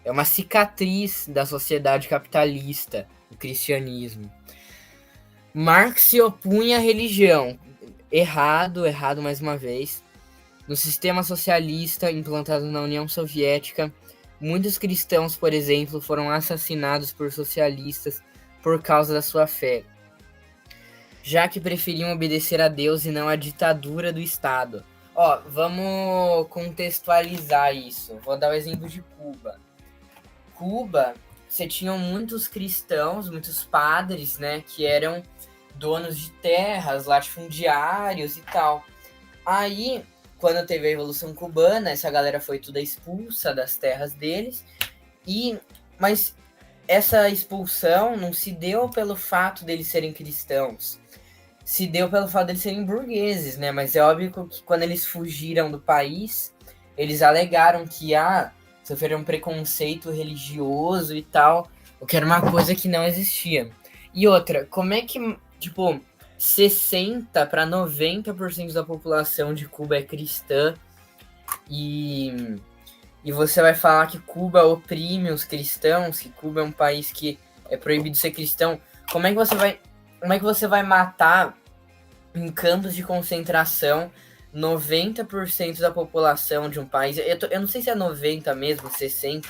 é uma cicatriz da sociedade capitalista, o cristianismo. Marx se opunha à religião. Errado mais uma vez. No sistema socialista implantado na União Soviética, muitos cristãos, por exemplo, foram assassinados por socialistas por causa da sua fé, já que preferiam obedecer a Deus e não à ditadura do Estado. Ó, vamos contextualizar isso. Vou dar o exemplo de Cuba. Cuba, você tinha muitos cristãos, muitos padres, né, que eram donos de terras, latifundiários e tal. Aí, quando teve a Revolução Cubana, essa galera foi toda expulsa das terras deles, mas essa expulsão não se deu pelo fato deles serem cristãos, se deu pelo fato deles serem burgueses, né? Mas é óbvio que quando eles fugiram do país, eles alegaram que sofreram um preconceito religioso e tal, o que era uma coisa que não existia. E outra, como é que, tipo, 60 para 90% da população de Cuba é cristã e você vai falar que Cuba oprime os cristãos, que Cuba é um país que é proibido ser cristão? Como é que você vai matar em campos de concentração 90% da população de um país? Eu não sei se é 90 mesmo, 60,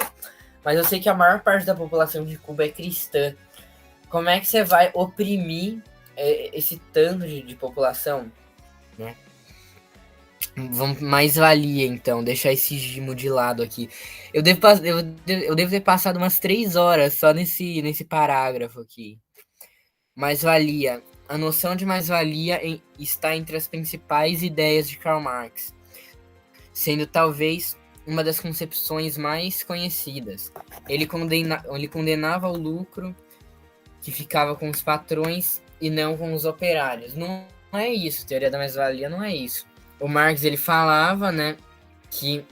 mas eu sei que a maior parte da população de Cuba é cristã. Como é que você vai oprimir esse tanto de população, né? Vamos mais valia, então, deixar esse gimo de lado aqui. Eu devo ter passado umas 3 horas só nesse parágrafo aqui. Mais-valia. A noção de mais-valia está entre as principais ideias de Karl Marx, sendo talvez uma das concepções mais conhecidas. Ele condenava o lucro que ficava com os patrões e não com os operários. Não é isso, teoria da mais-valia não é isso. O Marx, ele falava, né, que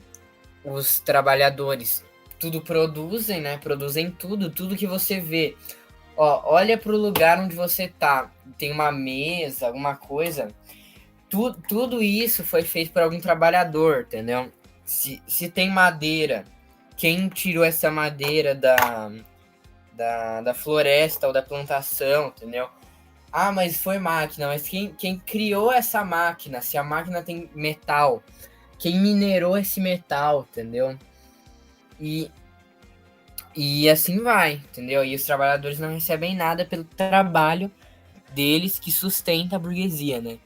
os trabalhadores tudo produzem, né, produzem tudo que você vê. Ó, olha pro lugar onde você tá, tem uma mesa, alguma coisa, tudo isso foi feito por algum trabalhador, entendeu? Se tem madeira, quem tirou essa madeira da floresta ou da plantação, entendeu? Ah, mas foi máquina, mas quem criou essa máquina? Se a máquina tem metal, quem minerou esse metal, entendeu? E assim vai, entendeu? E os trabalhadores não recebem nada pelo trabalho deles que sustenta a burguesia, né?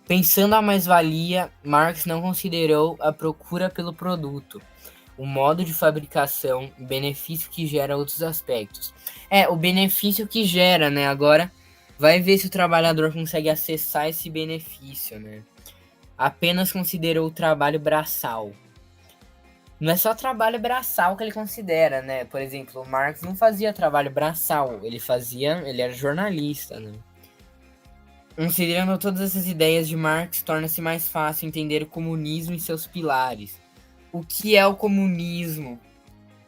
Pensando a mais-valia, Marx não considerou a procura pelo produto, o modo de fabricação, o benefício que gera outros aspectos. O benefício que gera, né? Agora vai ver se o trabalhador consegue acessar esse benefício, né? Apenas considerou o trabalho braçal. Não é só trabalho braçal que ele considera, né? Por exemplo, o Marx não fazia trabalho braçal, ele era jornalista, né? Considerando todas essas ideias de Marx, torna-se mais fácil entender o comunismo e seus pilares. O que é o comunismo?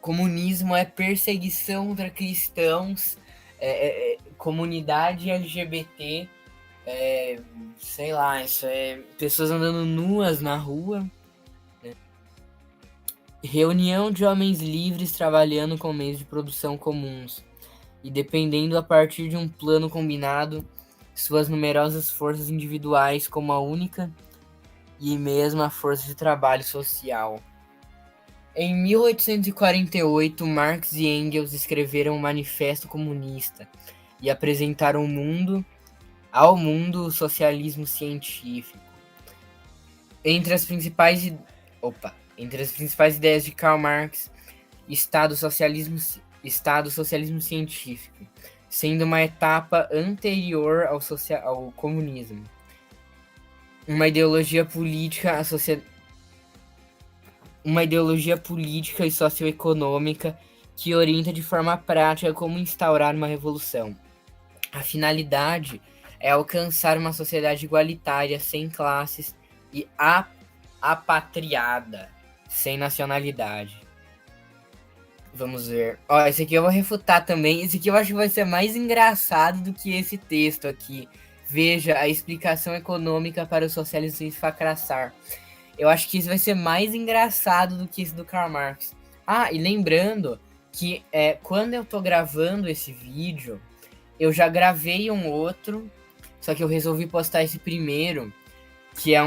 Comunismo é perseguição contra cristãos, comunidade LGBT, sei lá, isso é pessoas andando nuas na rua, né? Reunião de homens livres trabalhando com meios de produção comuns e dependendo a partir de um plano combinado suas numerosas forças individuais como a única e mesma força de trabalho social. Em 1848, Marx e Engels escreveram o Manifesto Comunista e apresentaram ao mundo o socialismo científico. Entre as principais ideias de Karl Marx está o socialismo científico, sendo uma etapa anterior ao comunismo. Uma ideologia política e socioeconômica que orienta de forma prática como instaurar uma revolução. A finalidade é alcançar uma sociedade igualitária, sem classes e apatriada, sem nacionalidade. Vamos ver. Ó, esse aqui eu vou refutar também. Esse aqui eu acho que vai ser mais engraçado do que esse texto aqui. Veja a explicação econômica para o socialismo sem fracassar. Eu acho que isso vai ser mais engraçado do que esse do Karl Marx. Ah, e lembrando que quando eu tô gravando esse vídeo, eu já gravei um outro, só que eu resolvi postar esse primeiro, que é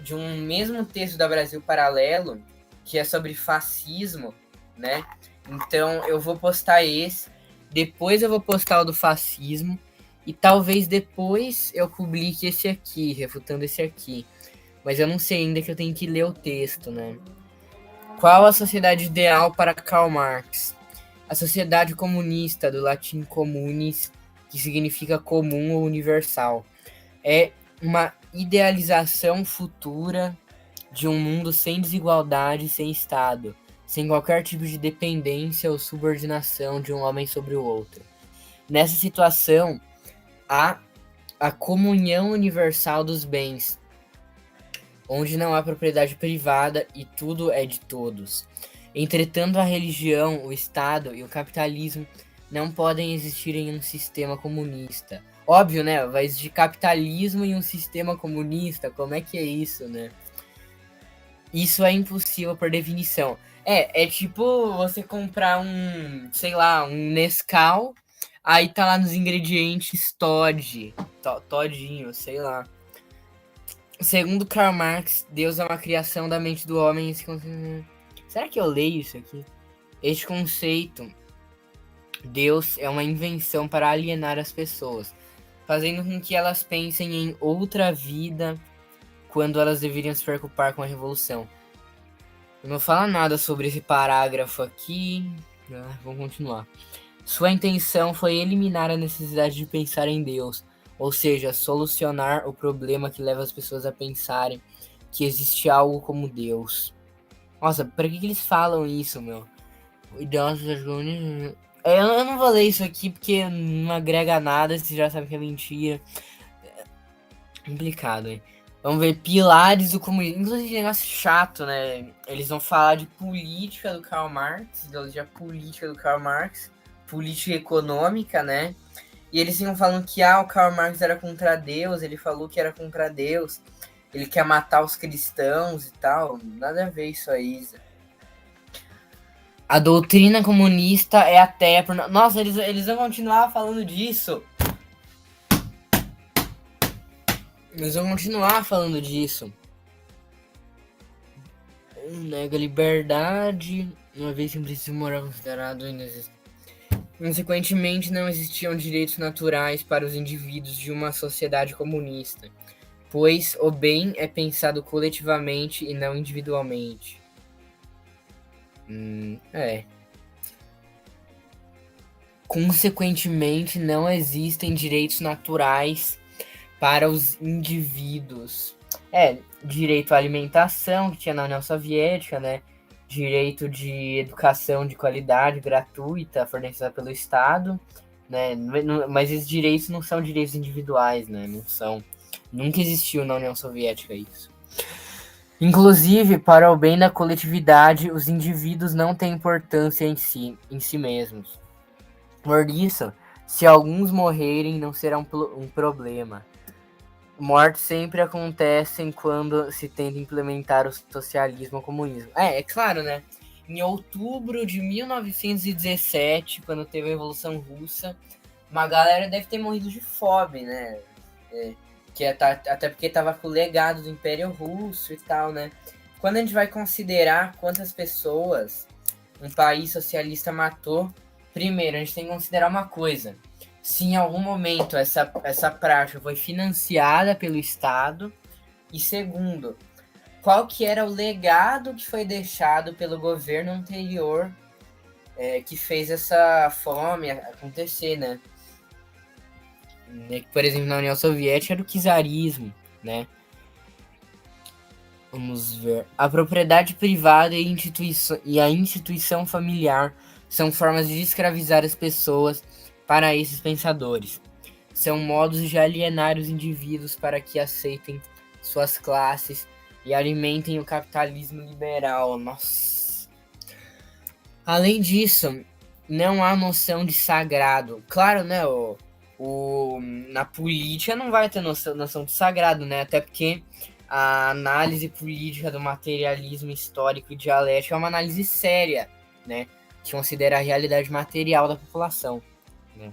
de um mesmo texto da Brasil Paralelo, que é sobre fascismo, né? Então eu vou postar esse, depois eu vou postar o do fascismo, e talvez depois eu publique esse aqui, refutando esse aqui. Mas eu não sei ainda, que eu tenho que ler o texto, né? Qual a sociedade ideal para Karl Marx? A sociedade comunista, do latim communis, que significa comum ou universal. É uma idealização futura de um mundo sem desigualdade, sem Estado, sem qualquer tipo de dependência ou subordinação de um homem sobre o outro. Nessa situação, há a comunhão universal dos bens, onde não há propriedade privada e tudo é de todos. Entretanto, a religião, o Estado e o capitalismo não podem existir em um sistema comunista. Óbvio, né? Vai existir capitalismo em um sistema comunista. Como é que é isso, né? Isso é impossível por definição. É tipo você comprar sei lá, um Nescau, aí tá lá nos ingredientes Todinho, sei lá. Segundo Karl Marx, Deus é uma criação da mente do homem. Será que eu leio isso aqui? Este conceito, Deus é uma invenção para alienar as pessoas, fazendo com que elas pensem em outra vida quando elas deveriam se preocupar com a revolução. Eu não falo nada sobre esse parágrafo aqui. Vamos continuar. Sua intenção foi eliminar a necessidade de pensar em Deus, ou seja, solucionar o problema que leva as pessoas a pensarem que existe algo como Deus. Nossa, pra que eles falam isso, meu? Idosos ajudam. Eu não vou ler isso aqui porque não agrega nada, você já sabe que é mentira. Complicado, hein? Vamos ver pilares do comunismo. Inclusive, negócio chato, né? Eles vão falar de política do Karl Marx, ideologia política do Karl Marx, política econômica, né? E eles iam falando que o Karl Marx era contra Deus, ele falou que era contra Deus, ele quer matar os cristãos e tal. Nada a ver isso aí, Isa. A doutrina comunista é ateia. Nossa, eles vão continuar falando disso. Eles vão continuar falando disso. Nega liberdade, uma vez que um princípio moral considerado inexistente. Consequentemente, não existiam direitos naturais para os indivíduos de uma sociedade comunista, pois o bem é pensado coletivamente e não individualmente. É. Consequentemente, não existem direitos naturais para os indivíduos. Direito à alimentação, que tinha na União Soviética, né? Direito de educação de qualidade gratuita, fornecida pelo Estado, né? Mas esses direitos não são direitos individuais, né? Não são. Nunca existiu na União Soviética isso. Inclusive, para o bem da coletividade, os indivíduos não têm importância em si mesmos. Por isso, se alguns morrerem, não será um problema. Mortes sempre acontecem quando se tenta implementar o socialismo ou o comunismo. É claro, né? Em outubro de 1917, quando teve a Revolução Russa, uma galera deve ter morrido de fome, né? Até porque tava com o legado do Império Russo e tal, né? Quando a gente vai considerar quantas pessoas um país socialista matou, primeiro, a gente tem que considerar uma coisa. Se em algum momento essa prática foi financiada pelo Estado. E segundo, qual que era o legado que foi deixado pelo governo anterior que fez essa fome acontecer, né? Por exemplo, na União Soviética era o czarismo, né? Vamos ver. A propriedade privada e a instituição familiar são formas de escravizar as pessoas para esses pensadores. São modos de alienar os indivíduos para que aceitem suas classes e alimentem o capitalismo liberal. Nossa. Além disso, não há noção de sagrado. Claro, né? Na política não vai ter noção de sagrado, né? Até porque a análise política do materialismo histórico e dialético é uma análise séria, né? Que considera a realidade material da população, né?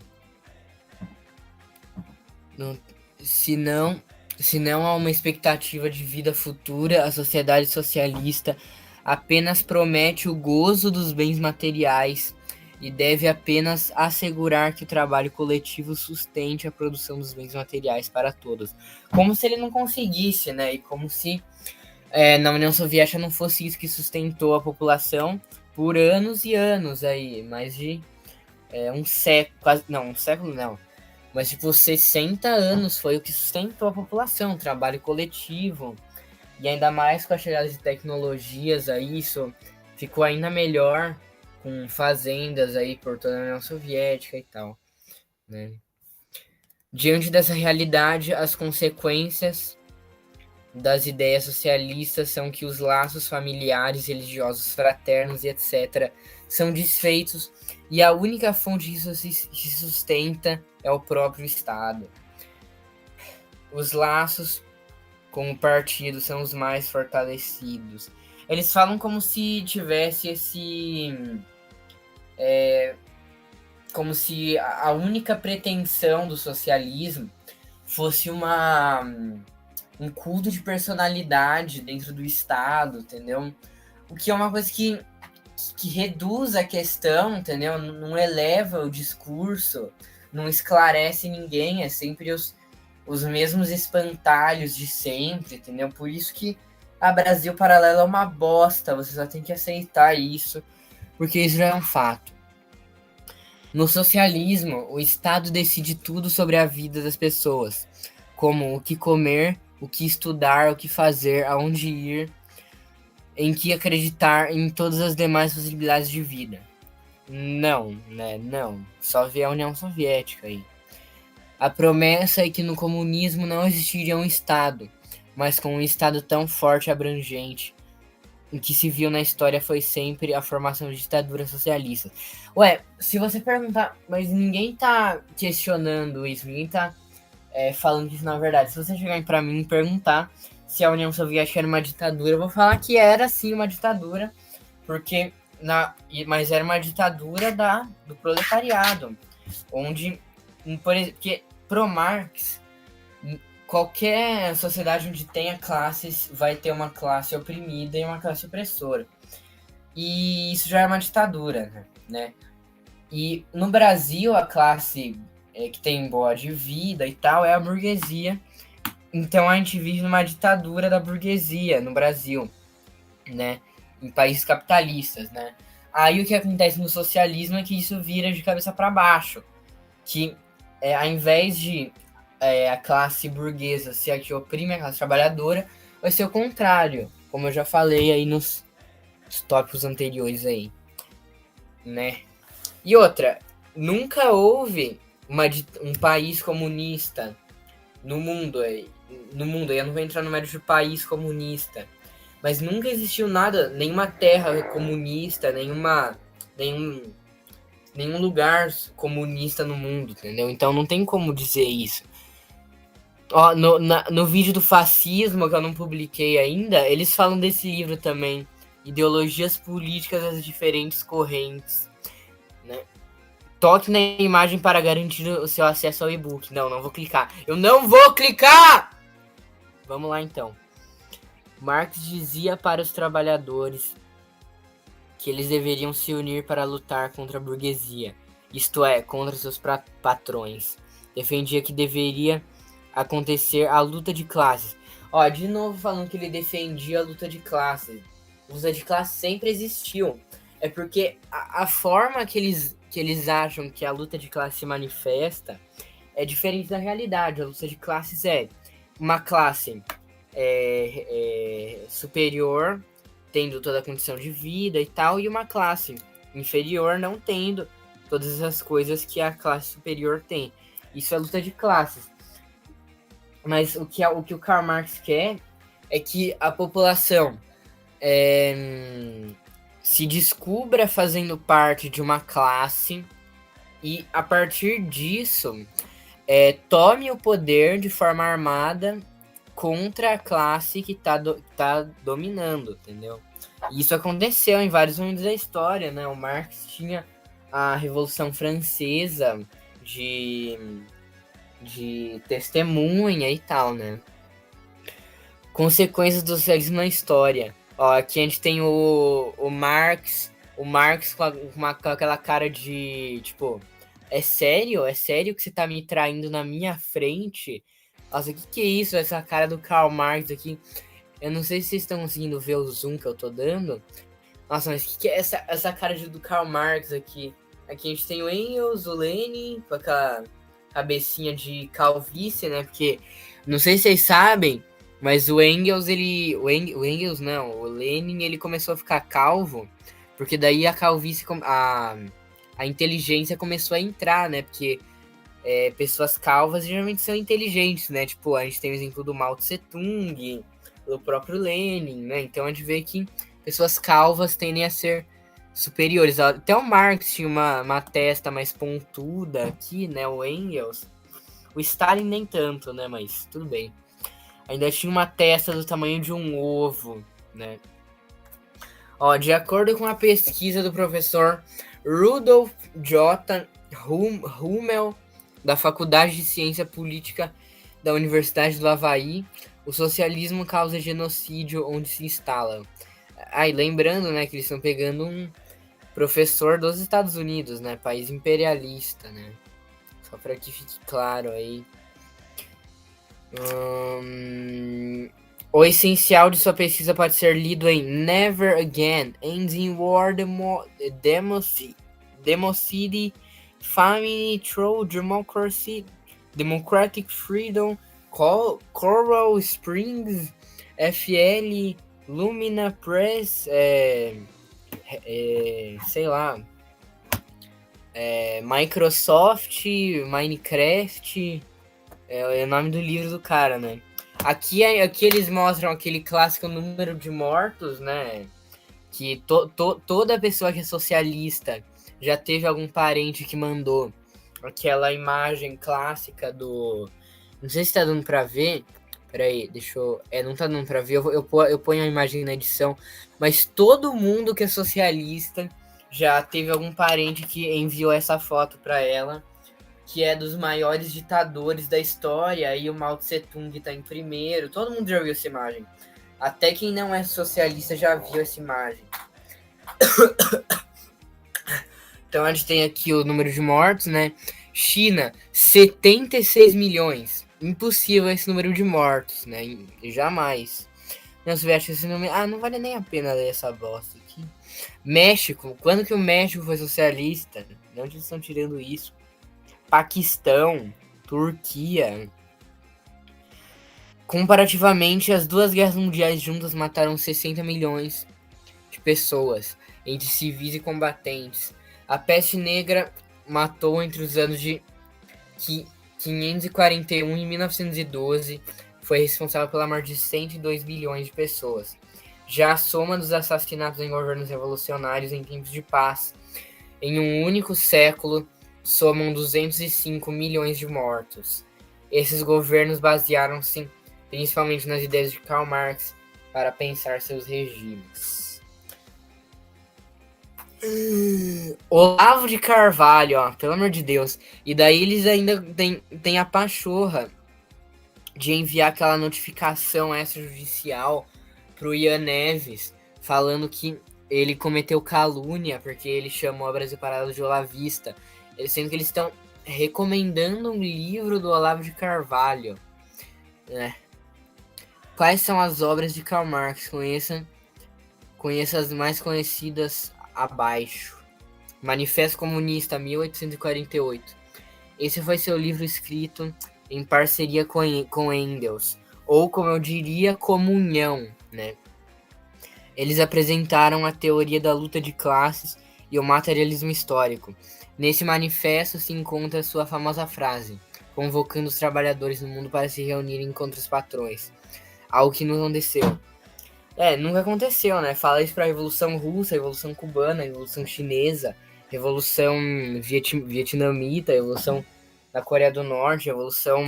Se não há uma expectativa de vida futura, a sociedade socialista apenas promete o gozo dos bens materiais e deve apenas assegurar que o trabalho coletivo sustente a produção dos bens materiais para todos. Como se ele não conseguisse, né? E como se na União Soviética não fosse isso que sustentou a população por anos e anos aí, mais de um século, quase, não, um século não, mas tipo 60 anos foi o que sustentou a população, trabalho coletivo, e ainda mais com a chegada de tecnologias aí, isso ficou ainda melhor com fazendas aí por toda a União Soviética e tal, né? Diante dessa realidade, as consequências das ideias socialistas são que os laços familiares, religiosos, fraternos e etc. são desfeitos e a única fonte que se sustenta é o próprio Estado. Os laços com o partido são os mais fortalecidos. Eles falam como se tivesse como se a única pretensão do socialismo fosse um culto de personalidade dentro do Estado, entendeu? O que é uma coisa que reduz a questão, entendeu? Não eleva o discurso, não esclarece ninguém, é sempre os mesmos espantalhos de sempre, entendeu? Por isso que a Brasil Paralelo é uma bosta, você só tem que aceitar isso, porque isso já é um fato. No socialismo, o Estado decide tudo sobre a vida das pessoas, como o que comer, o que estudar, o que fazer, aonde ir. em que acreditar em todas as demais possibilidades de vida. Não, né? Não. Só ver a União Soviética aí. A promessa é que no comunismo não existiria um Estado, mas com um Estado tão forte e abrangente, o que se viu na história foi sempre a formação de ditaduras socialistas. Ué, se você perguntar, mas ninguém tá questionando isso, ninguém tá falando que isso não é verdade. Se você chegar pra mim e perguntar se a União Soviética era uma ditadura, eu vou falar que era sim uma ditadura, porque mas era uma ditadura do proletariado, onde, por exemplo, porque pro Marx, qualquer sociedade onde tenha classes vai ter uma classe oprimida e uma classe opressora. E isso já é uma ditadura, né? E no Brasil, a classe que tem boa de vida e tal é a burguesia. Então a gente vive numa ditadura da burguesia no Brasil, né? Em países capitalistas, né? Aí o que acontece no socialismo é que isso vira de cabeça para baixo. Que ao invés de a classe burguesa ser a que oprime a classe trabalhadora, vai ser o contrário, como eu já falei aí nos tópicos anteriores aí, né? E outra, nunca houve um país comunista no mundo aí. No mundo, eu não vou entrar no mérito de país comunista, mas nunca existiu nada, nenhuma terra comunista, nenhum lugar comunista no mundo, entendeu? Então não tem como dizer isso. Ó, no vídeo do fascismo, que eu não publiquei ainda, eles falam desse livro também. Ideologias políticas das diferentes correntes, né? Toque na imagem para garantir o seu acesso ao e-book. Não vou clicar. Eu não vou clicar! Vamos lá, então. Marx dizia para os trabalhadores que eles deveriam se unir para lutar contra a burguesia, isto é, contra seus patrões. Defendia que deveria acontecer a luta de classes. Ó, de novo falando que ele defendia a luta de classes. A luta de classes sempre existiu. É porque a forma que eles acham que a luta de classe se manifesta é diferente da realidade. A luta de classes é uma classe superior tendo toda a condição de vida e tal, e uma classe inferior não tendo todas essas coisas que a classe superior tem. Isso é luta de classes. Mas o que o Karl Marx quer é que a população se descubra fazendo parte de uma classe e, a partir disso, tome o poder de forma armada contra a classe que tá dominando, entendeu? E isso aconteceu em vários momentos da história, né? O Marx tinha a Revolução Francesa de testemunha e tal, né? Consequências do socialismo na história. Ó, aqui a gente tem o Marx com aquela cara de, tipo, é sério? É sério que você tá me traindo na minha frente? Nossa, o que é isso? Essa cara do Karl Marx aqui. Eu não sei se vocês estão conseguindo ver o zoom que eu tô dando. Nossa, mas o que é essa cara do Karl Marx aqui? Aqui a gente tem o Engels, o Lenin, com aquela cabecinha de calvície, né? Porque, não sei se vocês sabem, mas o Engels, o Engels não, o Lenin, ele começou a ficar calvo, porque daí a calvície, a inteligência começou a entrar, né? Porque pessoas calvas geralmente são inteligentes, né? Tipo, a gente tem o exemplo do Mao Tse Tung, do próprio Lenin, né? Então a gente vê que pessoas calvas tendem a ser superiores. Até o Marx tinha uma testa mais pontuda aqui, né? O Engels. O Stalin nem tanto, né? Mas tudo bem. Ainda tinha uma testa do tamanho de um ovo, né? Ó, de acordo com a pesquisa do professor Rudolf J. Hummel, da Faculdade de Ciência Política da Universidade do Havaí, o socialismo causa genocídio onde se instala. E lembrando, né, que eles estão pegando um professor dos Estados Unidos, né, país imperialista, né, só para que fique claro aí. O essencial de sua pesquisa pode ser lido em Never Again, Ending War, Democity, Famine, Through Democracy, Democratic Freedom, Coral Springs, FL, Lumina Press, sei lá, Microsoft, Minecraft, é o nome do livro do cara, né? Aqui eles mostram aquele clássico número de mortos, né? Que toda pessoa que é socialista já teve algum parente que mandou aquela imagem clássica do... Não sei se tá dando pra ver. Peraí, deixa eu... não tá dando pra ver. Eu ponho a imagem na edição. Mas todo mundo que é socialista já teve algum parente que enviou essa foto pra ela, que é dos maiores ditadores da história. Aí o Mao Tse Tung tá em primeiro. Todo mundo já viu essa imagem. Até quem não é socialista já viu essa imagem. Então a gente tem aqui o número de mortos, né? China, 76 milhões. Impossível esse número de mortos, né? Jamais. Não, se veste esse número... Ah, não vale nem a pena ler essa bosta aqui. México, quando que o México foi socialista? De onde eles estão tirando isso? Paquistão, Turquia. Comparativamente, as duas guerras mundiais juntas mataram 60 milhões de pessoas, entre civis e combatentes. A peste negra matou entre os anos de 541 e 1912, foi responsável pela morte de 102 bilhões de pessoas. Já a soma dos assassinatos em governos revolucionários em tempos de paz, em um único século, somam 205 milhões de mortos. Esses governos basearam-se principalmente nas ideias de Karl Marx para pensar seus regimes. Olavo de Carvalho, ó, pelo amor de Deus. E daí eles ainda tem a pachorra de enviar aquela notificação extrajudicial pro Ian Neves, falando que ele cometeu calúnia porque ele chamou a Brasil Paralelo de olavista. Sendo que eles estão recomendando um livro do Olavo de Carvalho, né? Quais são as obras de Karl Marx? Conheça as mais conhecidas abaixo. Manifesto Comunista, 1848. Esse foi seu livro escrito em parceria com Engels, ou como eu diria, comunhão, né? Eles apresentaram a teoria da luta de classes e o materialismo histórico. Nesse manifesto se encontra sua famosa frase, convocando os trabalhadores no mundo para se reunirem contra os patrões. Algo que não aconteceu. Nunca aconteceu, né? Fala isso pra Revolução Russa, Revolução Cubana, Revolução Chinesa, Revolução Vietnamita, Revolução da Coreia do Norte, Revolução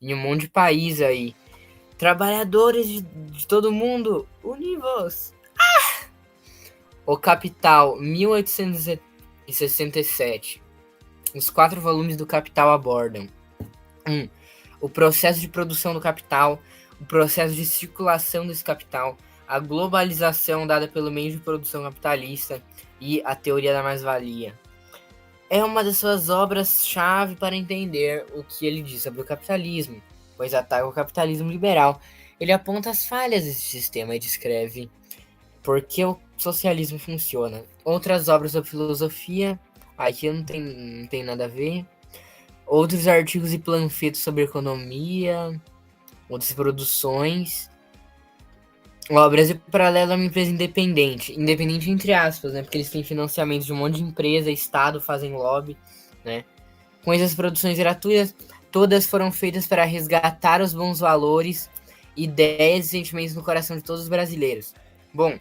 em um monte de país aí. Trabalhadores de todo mundo, univos! O Capital, 1867. Os 4 volumes do Capital abordam: 1. O processo de produção do capital, o processo de circulação desse capital, a globalização dada pelo meio de produção capitalista e a teoria da mais-valia. É uma das suas obras-chave para entender o que ele diz sobre o capitalismo, pois ataca o capitalismo liberal. Ele aponta as falhas desse sistema e descreve por que o socialismo funciona. Outras obras sobre filosofia, aqui não tem nada a ver. Outros artigos e panfletos sobre economia, outras produções. O Brasil Paralelo é uma empresa independente entre aspas, né? Porque eles têm financiamento de um monte de empresa, Estado, fazem lobby, né? Com essas produções gratuitas, todas foram feitas para resgatar os bons valores, ideias e sentimentos no coração de todos os brasileiros. Bom,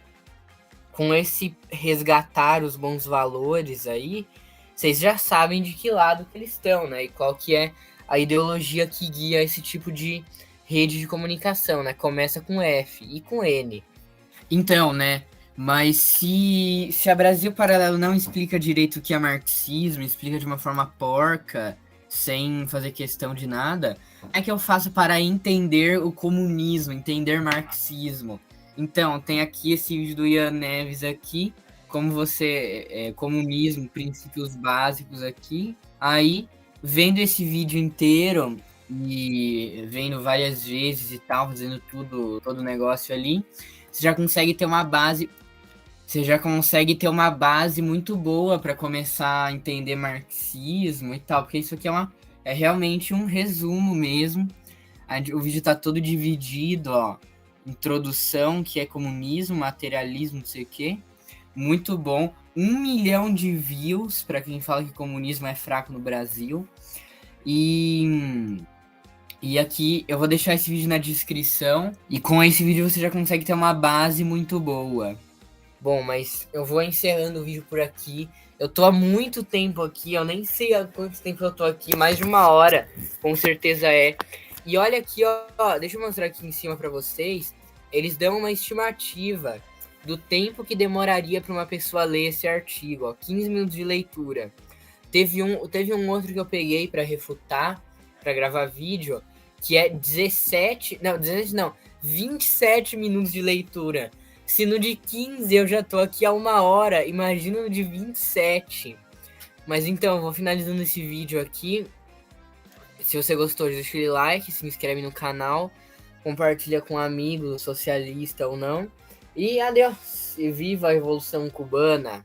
com esse resgatar os bons valores aí, vocês já sabem de que lado que eles estão, né? E qual que é a ideologia que guia esse tipo de rede de comunicação, né? Começa com F e com N. Então, né? Mas se a Brasil Paralelo não explica direito o que é marxismo, explica de uma forma porca, sem fazer questão de nada, é que eu faço para entender o comunismo, entender marxismo. Então, tem aqui esse vídeo do Ian Neves aqui, como você... comunismo, princípios básicos aqui. Aí, vendo esse vídeo inteiro e vendo várias vezes e tal, fazendo todo o negócio ali, você já consegue ter uma base... muito boa para começar a entender marxismo e tal, porque isso aqui é realmente um resumo mesmo. O vídeo tá todo dividido, ó. introdução, que é comunismo, materialismo, não sei o quê. Muito bom. 1 milhão de views para quem fala que comunismo é fraco no Brasil. E aqui eu vou deixar esse vídeo na descrição. E com esse vídeo você já consegue ter uma base muito boa. Bom, mas eu vou encerrando o vídeo por aqui. Eu tô há muito tempo aqui, eu nem sei há quanto tempo eu tô aqui, mais de 1 hora, com certeza é. E olha aqui, ó, deixa eu mostrar aqui em cima pra vocês. Eles dão uma estimativa do tempo que demoraria para uma pessoa ler esse artigo, ó, 15 minutos de leitura. Teve um outro que eu peguei para refutar, para gravar vídeo, que é 27 minutos de leitura. Se no de 15 eu já tô aqui há 1 hora, imagina no de 27. Mas então, vou finalizando esse vídeo aqui. Se você gostou, deixa aquele like, se inscreve no canal, compartilha com um amigo, socialista ou não. E adeus, e viva a Revolução Cubana!